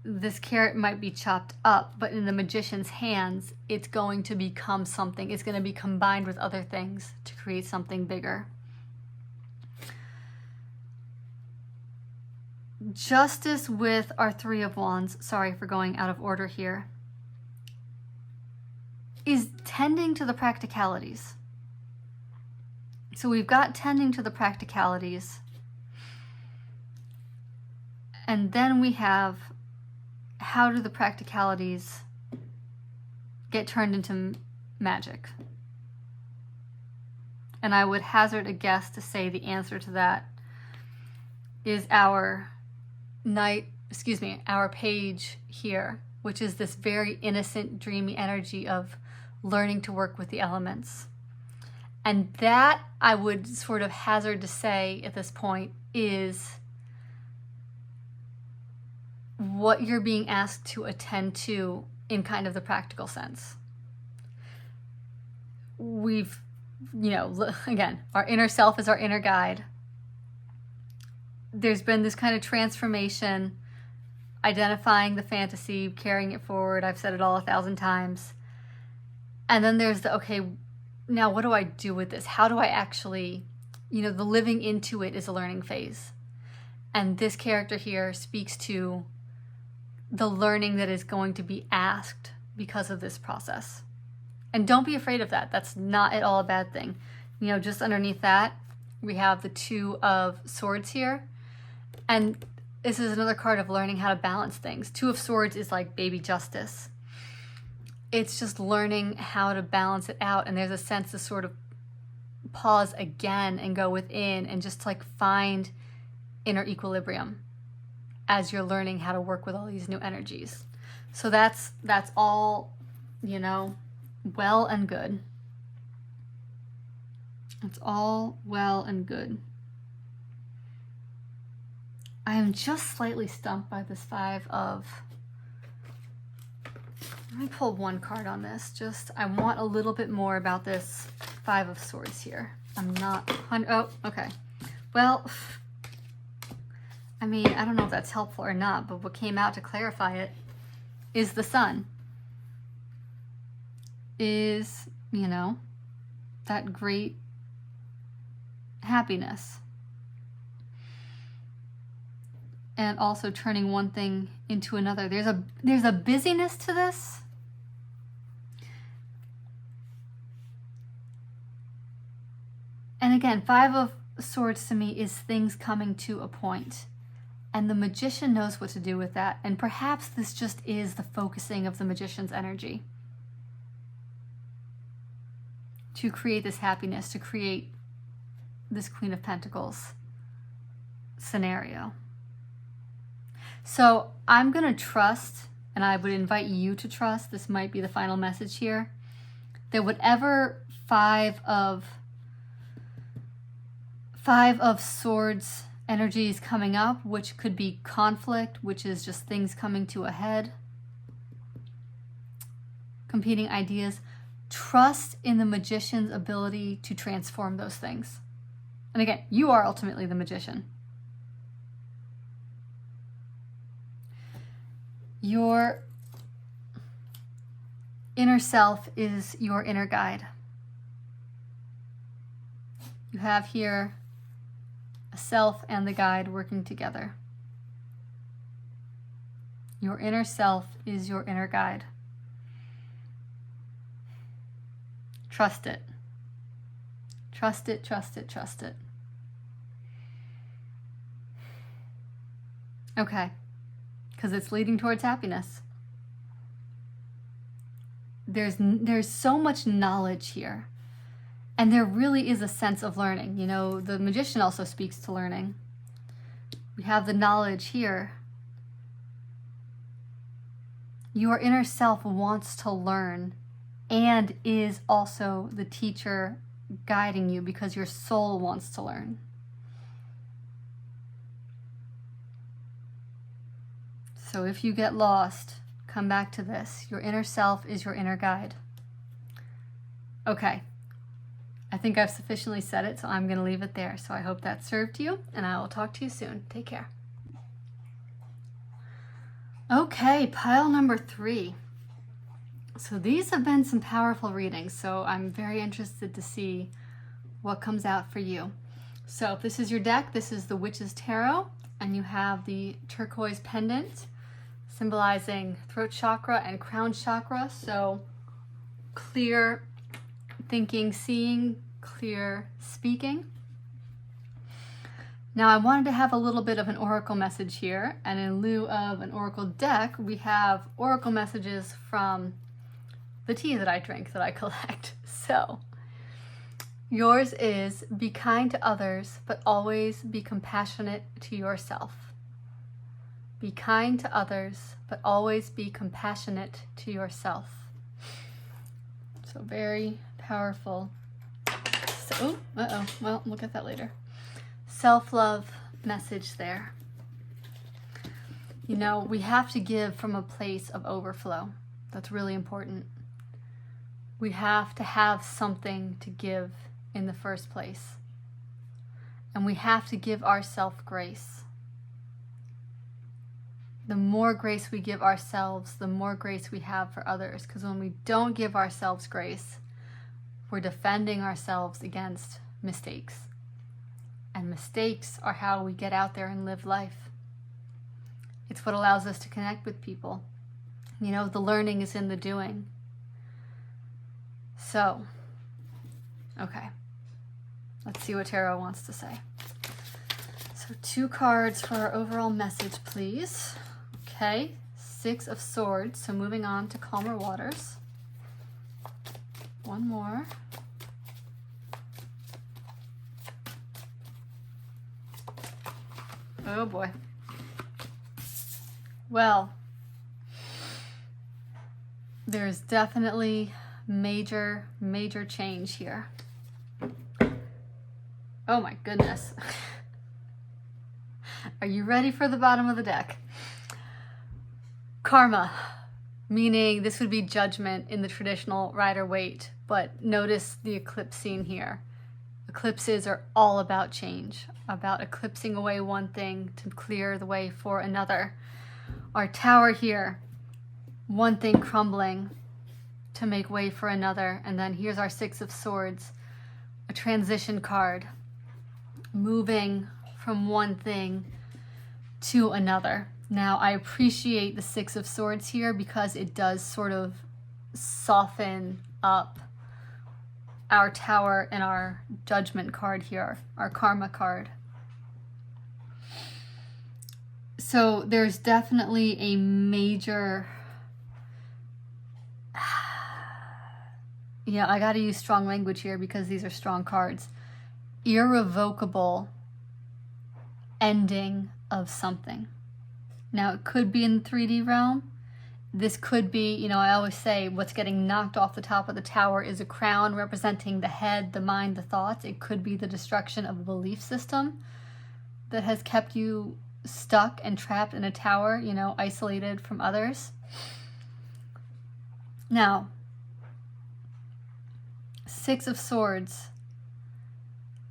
this carrot might be chopped up, but in the Magician's hands, it's going to become something. It's going to be combined with other things to create something bigger. Justice with our Three of Wands, sorry for going out of order here, is tending to the practicalities. So we've got tending to the practicalities. And then we have, how do the practicalities get turned into magic? And I would hazard a guess to say the answer to that is our page here, which is this very innocent, dreamy energy of learning to work with the elements. And that, I would sort of hazard to say at this point, is what you're being asked to attend to in kind of the practical sense. We've, again, our inner self is our inner guide. There's been this kind of transformation, identifying the fantasy, carrying it forward. I've said it all 1,000 times. And then there's the, okay, now what do I do with this? How do I actually, the living into it is a learning phase. And this character here speaks to the learning that is going to be asked because of this process. And don't be afraid of that. That's not at all a bad thing. Just underneath that, we have the Two of Swords here. And this is another card of learning how to balance things. Two of Swords is like baby justice. It's just learning how to balance it out. And there's a sense to sort of pause again and go within and just like find inner equilibrium as you're learning how to work with all these new energies. So that's all, well and good. It's all well and good. I am just slightly stumped by this Five of... Let me pull one card on this. I want a little bit more about this Five of Swords here. I'm not... Oh, okay. Well, I don't know if that's helpful or not, but what came out to clarify it is the Sun. Is, that great happiness. And also turning one thing into another. There's a busyness to this. And again, Five of Swords to me is things coming to a point. And the Magician knows what to do with that. And perhaps this just is the focusing of the Magician's energy. To create this happiness, to create this Queen of Pentacles scenario. So I'm going to trust, and I would invite you to trust, this might be the final message here, that whatever Five of Swords energy is coming up, which could be conflict, which is just things coming to a head, competing ideas, trust in the Magician's ability to transform those things. And again, you are ultimately the Magician. Your inner self is your inner guide. You have here a self and the guide working together. Your inner self is your inner guide. Trust it. Trust it, trust it, trust it. Okay, because it's leading towards happiness. There's so much knowledge here. And there really is a sense of learning. You know, the magician also speaks to learning. We have the knowledge here. Your inner self wants to learn and is also the teacher guiding you because your soul wants to learn. So if you get lost, come back to this. Your inner self is your inner guide. Okay. I think I've sufficiently said it, so I'm going to leave it there. So I hope that served you, and I will talk to you soon. Take care. Okay, pile number 3. So these have been some powerful readings, so I'm very interested to see what comes out for you. So if this is your deck, this is the Witch's Tarot, and you have the turquoise pendant symbolizing throat chakra and crown chakra. So clear thinking, seeing, clear speaking. Now I wanted to have a little bit of an oracle message here, and in lieu of an oracle deck, we have oracle messages from the tea that I drink, that I collect. So yours is, be kind to others, but always be compassionate to yourself. Be kind to others, but always be compassionate to yourself. So very powerful. So, well, look at that later. Self-love message there. You know, we have to give from a place of overflow. That's really important. We have to have something to give in the first place. And we have to give ourselves grace. The more grace we give ourselves, the more grace we have for others. Because when we don't give ourselves grace, we're defending ourselves against mistakes. And mistakes are how we get out there and live life. It's what allows us to connect with people. You know, the learning is in the doing. So, okay. Let's see what Tarot wants to say. So 2 cards for our overall message, please. Okay, 6 of Swords. So moving on to calmer waters. 1 more. Oh boy. Well, there's definitely major change here. Oh my goodness. Are you ready for the bottom of the deck? Karma, meaning this would be judgment in the traditional Rider-Waite, but notice the eclipse scene here. Eclipses are all about change, about eclipsing away one thing to clear the way for another. Our Tower here, one thing crumbling to make way for another. And then here's our 6 of Swords, a transition card, moving from one thing to another. Now, I appreciate the 6 of Swords here because it does sort of soften up our Tower and our Judgment card here, our Karma card. So there's definitely a major, yeah, I gotta use strong language here because these are strong cards. Irrevocable ending of something. Now, it could be in the 3D realm. This could be, you know, I always say what's getting knocked off the top of the tower is a crown representing the head, the mind, the thoughts. It could be the destruction of a belief system that has kept you stuck and trapped in a tower, you know, isolated from others. Now, 6 of Swords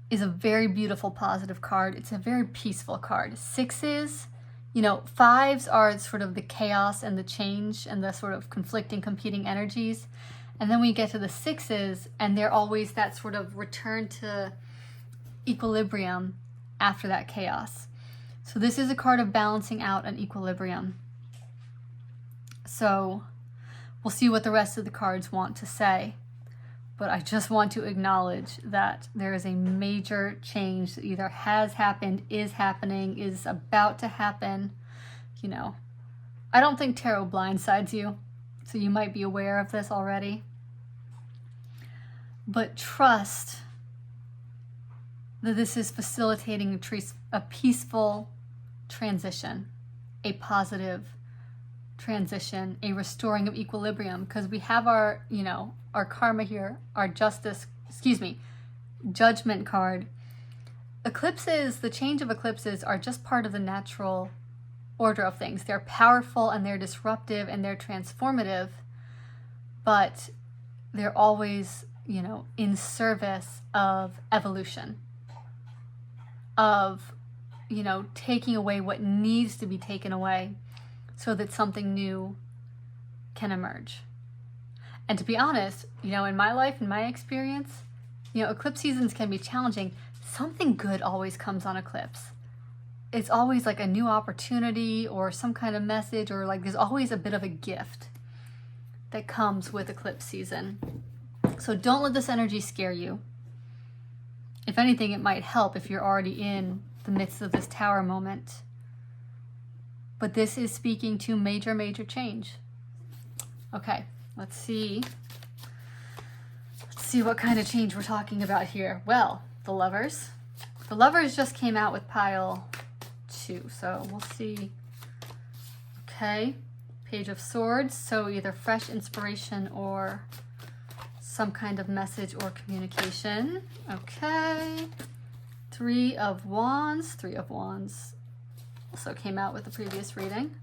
is a very beautiful, positive card. It's a very peaceful card. 6s, you know, 5s are sort of the chaos and the change and the sort of conflicting, competing energies. And then we get to the 6s, and they're always that sort of return to equilibrium after that chaos. So this is a card of balancing out an equilibrium. So we'll see what the rest of the cards want to say. but I just want to acknowledge that there is a major change that either has happened, is happening, is about to happen. You know, I don't think tarot blindsides you, so you might be aware of this already. But trust that this is facilitating a peaceful transition, a positive transition, a restoring of equilibrium, because we have our, you know, our karma here, our judgment card. Eclipses, the change of eclipses are just part of the natural order of things. They're powerful and they're disruptive and they're transformative, but they're always, you know, in service of evolution, of, you know, taking away what needs to be taken away so that something new can emerge. And to be honest, you know, in my life, in my experience, you know, eclipse seasons can be challenging. Something good always comes on eclipse. It's always like a new opportunity or some kind of message, or like there's always a bit of a gift that comes with eclipse season. So don't let this energy scare you. If anything, it might help if you're already in the midst of this tower moment. But this is speaking to major, major change. Okay, let's see. Let's see what kind of change we're talking about here. Well, the Lovers. The Lovers just came out with pile 2, so we'll see. Okay, Page of Swords, so either fresh inspiration or some kind of message or communication. Okay, Three of Wands also came out with the previous reading.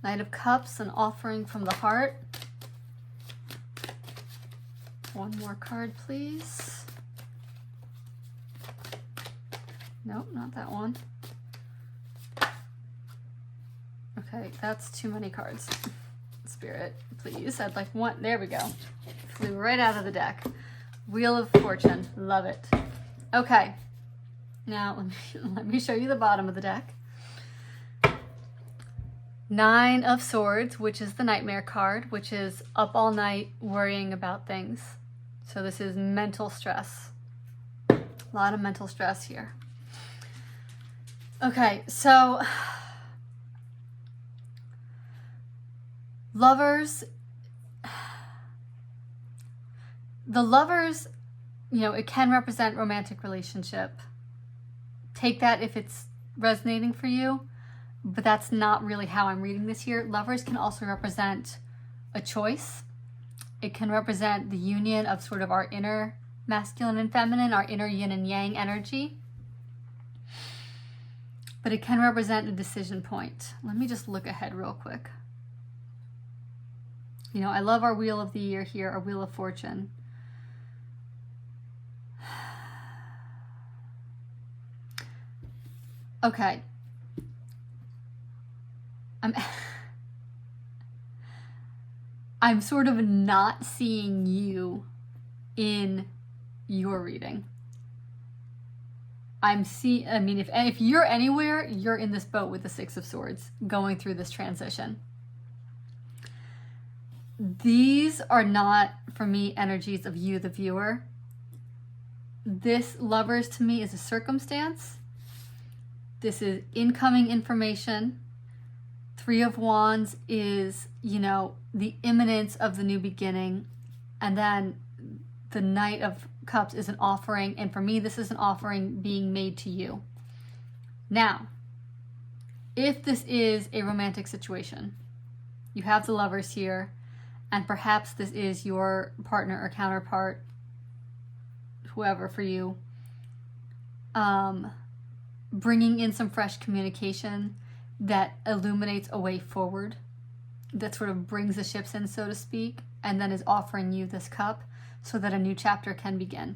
Knight of Cups, an offering from the heart. One more card, please. Nope, not that one. Okay, that's too many cards. Spirit, please. I'd like one. There we go. Flew right out of the deck. Wheel of Fortune. Love it. Okay. Now, let me show you the bottom of the deck. Nine of Swords, which is the Nightmare card, which is up all night worrying about things. So this is mental stress. A lot of mental stress here. Okay, so Lovers, the Lovers, you know, it can represent romantic relationship. Take that if it's resonating for you, but that's not really how I'm reading this here. Lovers can also represent a choice. It can represent the union of sort of our inner masculine and feminine, our inner yin and yang energy. But it can represent a decision point. Let me just look ahead real quick. You know, I love our Wheel of the Year here, our Wheel of Fortune. Okay. I'm sort of not seeing you in your reading. I mean, if you're anywhere, you're in this boat with the Six of Swords, going through this transition. These are not, for me, energies of you, the viewer. This, Lovers, to me, is a circumstance. This is incoming information. Three of Wands is, you know, the imminence of the new beginning. And then the Knight of Cups is an offering. And for me, this is an offering being made to you. Now, if this is a romantic situation, you have the Lovers here, and perhaps this is your partner or counterpart, whoever for you, bringing in some fresh communication that illuminates a way forward, that sort of brings the ships in, so to speak, and then is offering you this cup so that a new chapter can begin.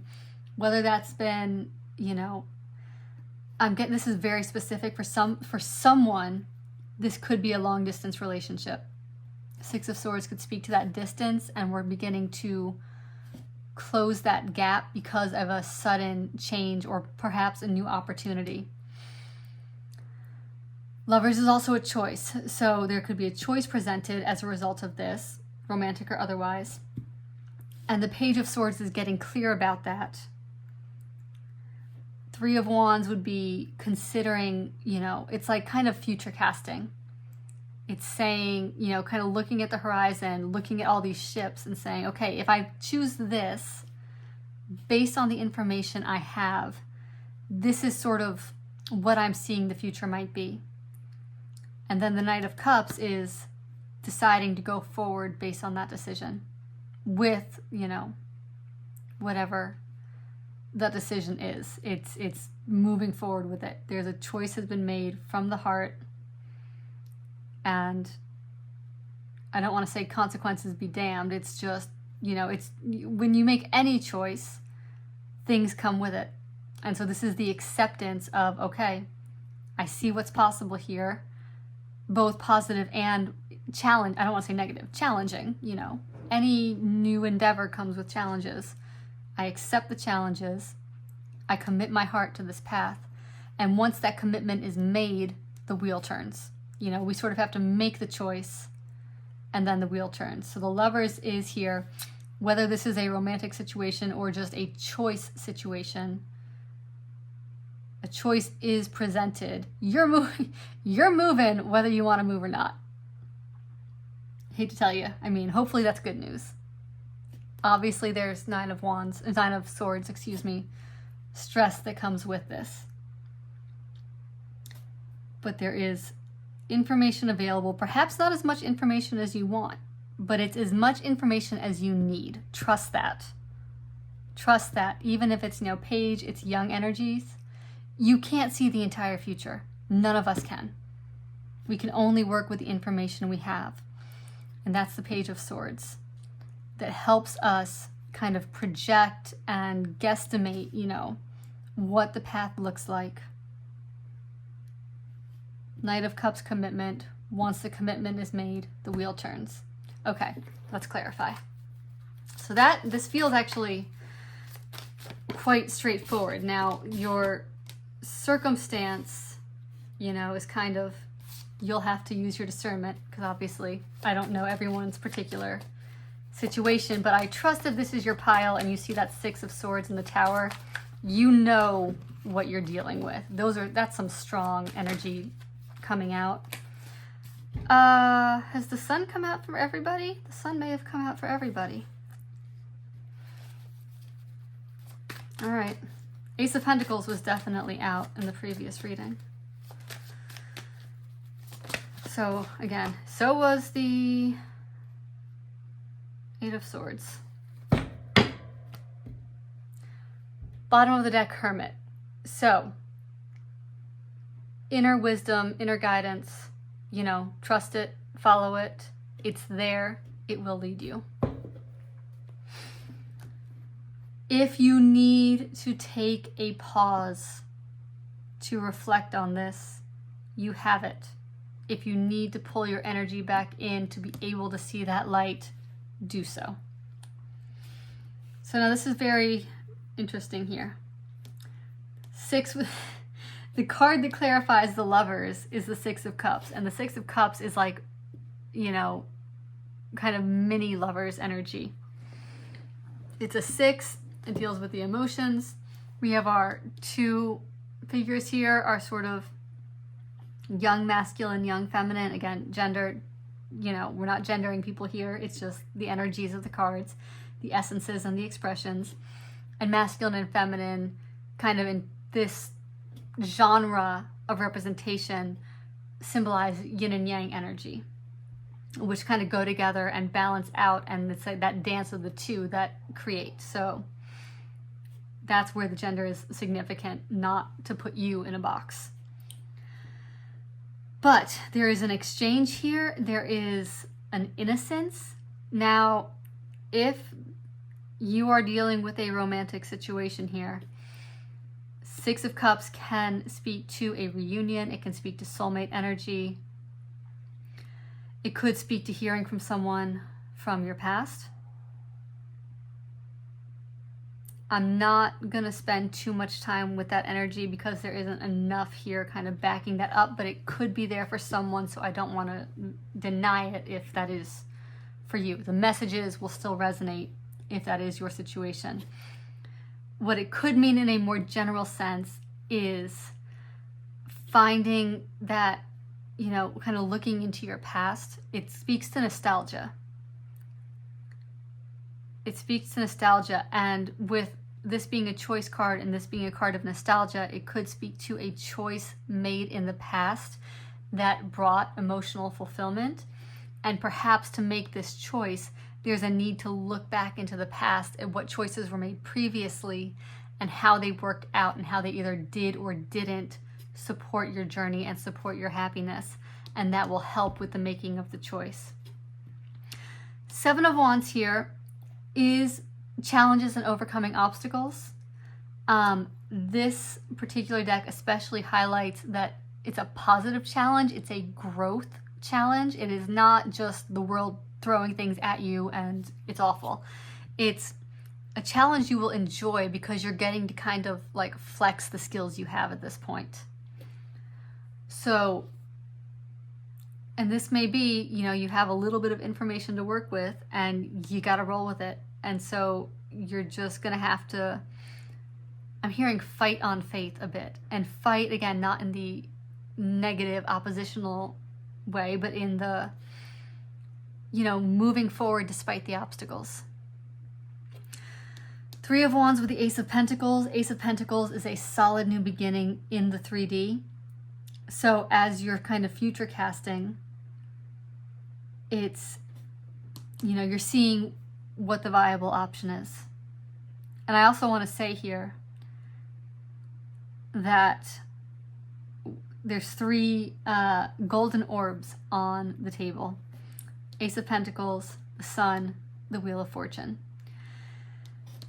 Whether that's been, you know, this is very specific for someone, this could be a long distance relationship. Six of Swords could speak to that distance, and we're beginning to close that gap because of a sudden change or perhaps a new opportunity. Lovers is also a choice, so there could be a choice presented as a result of this, romantic or otherwise. And the Page of Swords is getting clear about that. Three of Wands would be considering, it's like kind of future casting. It's saying, kind of looking at the horizon, looking at all these ships and saying, okay, if I choose this, based on the information I have, this is sort of what I'm seeing the future might be. And then the Knight of Cups is deciding to go forward based on that decision with, whatever that decision is. It's moving forward with it. There's a choice has been made from the heart, and I don't want to say consequences be damned. It's just, it's when you make any choice, things come with it. And so this is the acceptance of, okay, I see what's possible here, both positive and challenge. I don't want to say negative, challenging, any new endeavor comes with challenges. I accept the challenges. I commit my heart to this path. And once that commitment is made, the wheel turns. We sort of have to make the choice, and then the wheel turns. So the Lovers is here, whether this is a romantic situation or just a choice situation. A choice is presented. You're moving whether you want to move or not. Hate to tell you. Hopefully that's good news. Obviously there's Nine of Swords, stress that comes with this. But there is information available, perhaps not as much information as you want, but it's as much information as you need. Trust that. Trust that. Even if it's, Page, it's young energies, you can't see the entire future. None of us can. We can only work with the information we have. And that's the Page of Swords that helps us kind of project and guesstimate, what the path looks like. Knight of Cups, commitment. Once the commitment is made, the wheel turns. Okay, let's clarify. So this feels actually quite straightforward. Now, your circumstance, is kind of, you'll have to use your discernment, because obviously I don't know everyone's particular situation, but I trust if this is your pile and you see that Six of Swords in the Tower, you know what you're dealing with. That's some strong energy coming out. Has the Sun come out for everybody? The Sun may have come out for everybody. All right. Ace of Pentacles was definitely out in the previous reading. So again, so was the Eight of Swords. Bottom of the deck, Hermit. So, inner wisdom, inner guidance, trust it, follow it. It's there. It will lead you. If you need to take a pause to reflect on this, you have it. If you need to pull your energy back in to be able to see that light, do so. So now this is very interesting here. The card that clarifies the Lovers is the Six of Cups, and the Six of Cups is like, kind of mini Lovers energy. It's a 6. It deals with the emotions. We have our two figures here, are sort of young masculine, young feminine. Again, gender, we're not gendering people here. It's just the energies of the cards, the essences and the expressions. And masculine and feminine, kind of in this genre of representation, symbolize yin and yang energy, which kind of go together and balance out, and it's like that dance of the two that create. So that's where the gender is significant, not to put you in a box. But there is an exchange here. There is an innocence. Now, if you are dealing with a romantic situation here, Six of Cups can speak to a reunion. It can speak to soulmate energy. It could speak to hearing from someone from your past. I'm not going to spend too much time with that energy because there isn't enough here kind of backing that up, but it could be there for someone, so I don't want to deny it if that is for you. The messages will still resonate if that is your situation. What it could mean in a more general sense is finding that, you know, kind of looking into your past. It speaks to nostalgia. It speaks to nostalgia, and with this being a choice card and this being a card of nostalgia, it could speak to a choice made in the past that brought emotional fulfillment. And perhaps to make this choice, there's a need to look back into the past at what choices were made previously and how they worked out and how they either did or didn't support your journey and support your happiness. And that will help with the making of the choice. Seven of Wands here is challenges and overcoming obstacles. This particular deck especially highlights that it's a positive challenge. It's a growth challenge. It is not just the world throwing things at you and it's awful. It's a challenge you will enjoy because you're getting to kind of like flex the skills you have at this point. So, and this may be, you know, you have a little bit of information to work with and you got to roll with it. And so you're just going to have to, I'm hearing fight on faith a bit. And fight, again, not in the negative oppositional way, but in the, you know, moving forward despite the obstacles. Three of Wands with the Ace of Pentacles. Ace of Pentacles is a solid new beginning in the 3D. So as you're kind of future casting, it's, you know, you're seeing what the viable option is. And I also want to say here that there's three golden orbs on the table. Ace of Pentacles, the Sun, the Wheel of Fortune.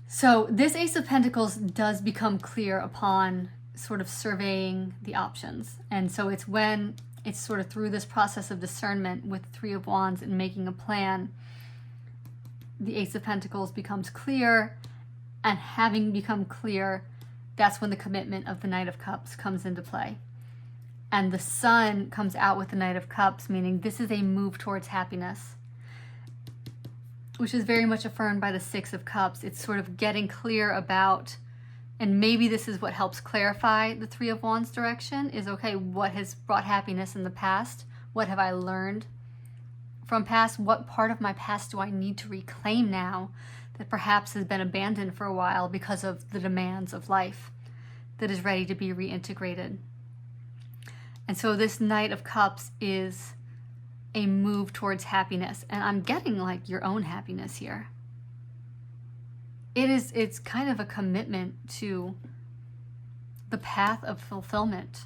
So this Ace of Pentacles does become clear upon sort of surveying the options. And so it's when it's sort of through this process of discernment with Three of Wands and making a plan, the Ace of Pentacles becomes clear, and having become clear, that's when the commitment of the Knight of Cups comes into play. And the Sun comes out with the Knight of Cups, meaning this is a move towards happiness, which is very much affirmed by the Six of Cups. It's sort of getting clear about, and maybe this is what helps clarify the Three of Wands direction, is okay, what has brought happiness in the past? What have I learned from past? What part of my past do I need to reclaim now that perhaps has been abandoned for a while because of the demands of life that is ready to be reintegrated? And so this Knight of Cups is a move towards happiness. And I'm getting like your own happiness here. It's kind of a commitment to the path of fulfillment.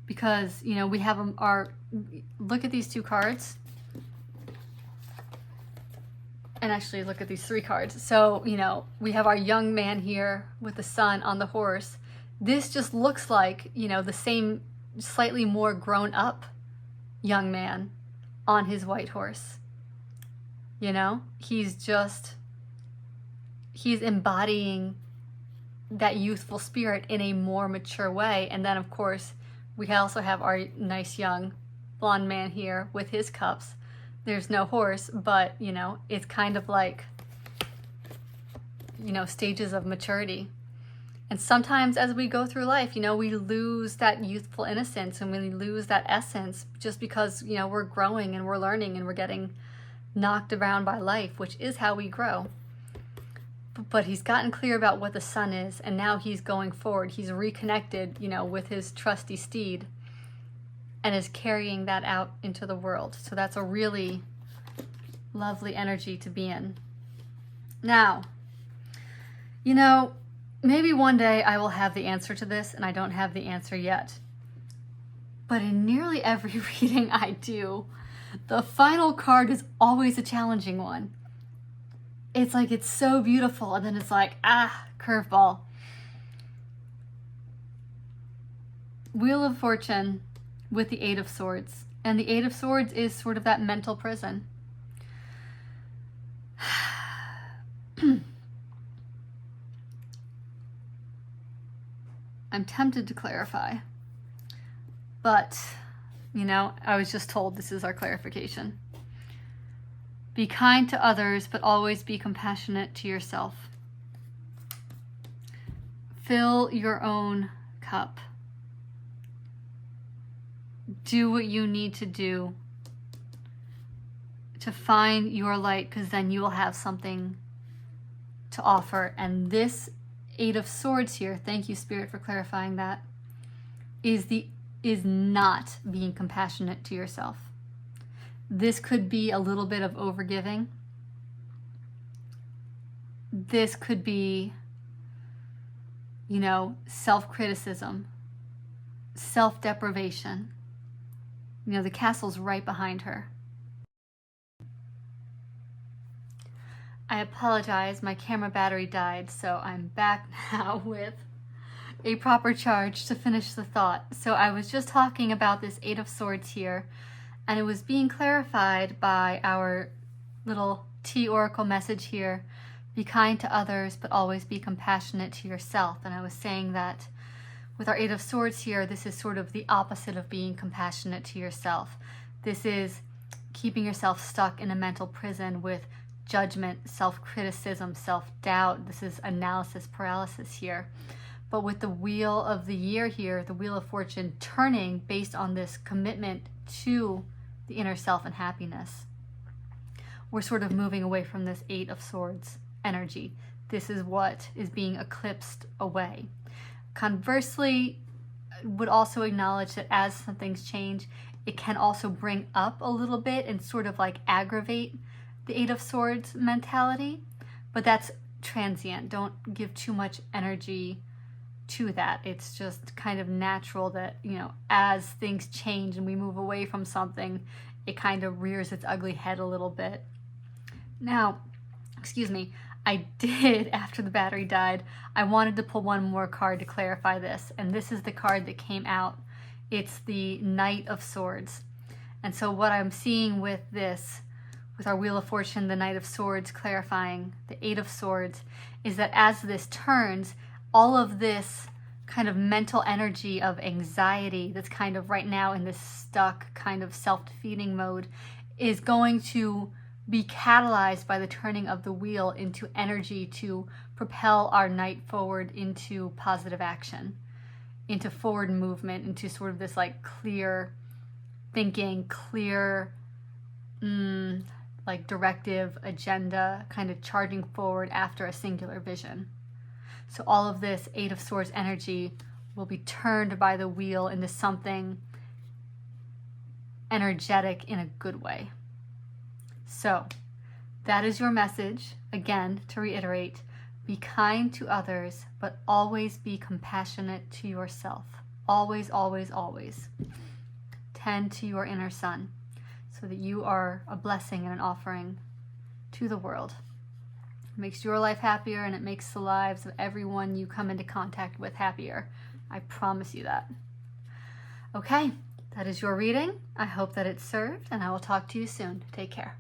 Because, you know, we have look at these two cards. And actually look at these three cards. So, you know, we have our young man here with the Sun on the horse. This just looks like, you know, the same slightly more grown up young man on his white horse. You know, he's embodying that youthful spirit in a more mature way. And then, of course, we also have our nice young blonde man here with his cups. There's no horse, but, you know, it's kind of like, you know, stages of maturity. And sometimes as we go through life, you know, we lose that youthful innocence and we lose that essence just because, you know, we're growing and we're learning and we're getting knocked around by life, which is how we grow. But he's gotten clear about what the Sun is, and now he's going forward. He's reconnected, you know, with his trusty steed and is carrying that out into the world. So that's a really lovely energy to be in. Now, you know, maybe one day I will have the answer to this, and I don't have the answer yet. But in nearly every reading I do, the final card is always a challenging one. It's like it's so beautiful, and then it's like, curveball. Wheel of Fortune with the Eight of Swords. And the Eight of Swords is sort of that mental prison. I'm tempted to clarify, but, you know, I was just told this is our clarification. Be kind to others, but always be compassionate to yourself. Fill your own cup. Do what you need to do to find your light, because then you will have something to offer. And this Eight of Swords here, thank you, Spirit, for clarifying that, is not being compassionate to yourself. This could be a little bit of overgiving. This could be, self-criticism, self-deprivation. The castle's right behind her. I apologize, my camera battery died, so I'm back now with a proper charge to finish the thought. So I was just talking about this Eight of Swords here, and it was being clarified by our little T Oracle message here. Be kind to others, but always be compassionate to yourself. And I was saying that with our Eight of Swords here, this is sort of the opposite of being compassionate to yourself. This is keeping yourself stuck in a mental prison with judgment, self-criticism, self-doubt. This is analysis paralysis here. But with the Wheel of the Year here, the Wheel of Fortune turning based on this commitment to the inner self and happiness, we're sort of moving away from this Eight of Swords energy. This is what is being eclipsed away. Conversely, would also acknowledge that as some things change, it can also bring up a little bit and sort of like aggravate the Eight of Swords mentality, but that's transient. Don't give too much energy to that. It's just kind of natural that, as things change and we move away from something, it kind of rears its ugly head a little bit. Now, excuse me, I did, after the battery died, I wanted to pull one more card to clarify this, and this is the card that came out. It's the Knight of Swords. And so what I'm seeing with this, with our Wheel of Fortune, the Knight of Swords clarifying the Eight of Swords, is that as this turns, all of this kind of mental energy of anxiety that's kind of right now in this stuck kind of self-defeating mode is going to be catalyzed by the turning of the wheel into energy to propel our knight forward into positive action, into forward movement, into sort of this like clear thinking, clear like directive agenda, kind of charging forward after a singular vision. So all of this Eight of Swords energy will be turned by the wheel into something energetic in a good way. So that is your message. Again, to reiterate, be kind to others, but always be compassionate to yourself. Always, always, always. Tend to your inner sun, so that you are a blessing and an offering to the world. It makes your life happier, and it makes the lives of everyone you come into contact with happier. I promise you that. Okay, that is your reading. I hope that it served, and I will talk to you soon. Take care.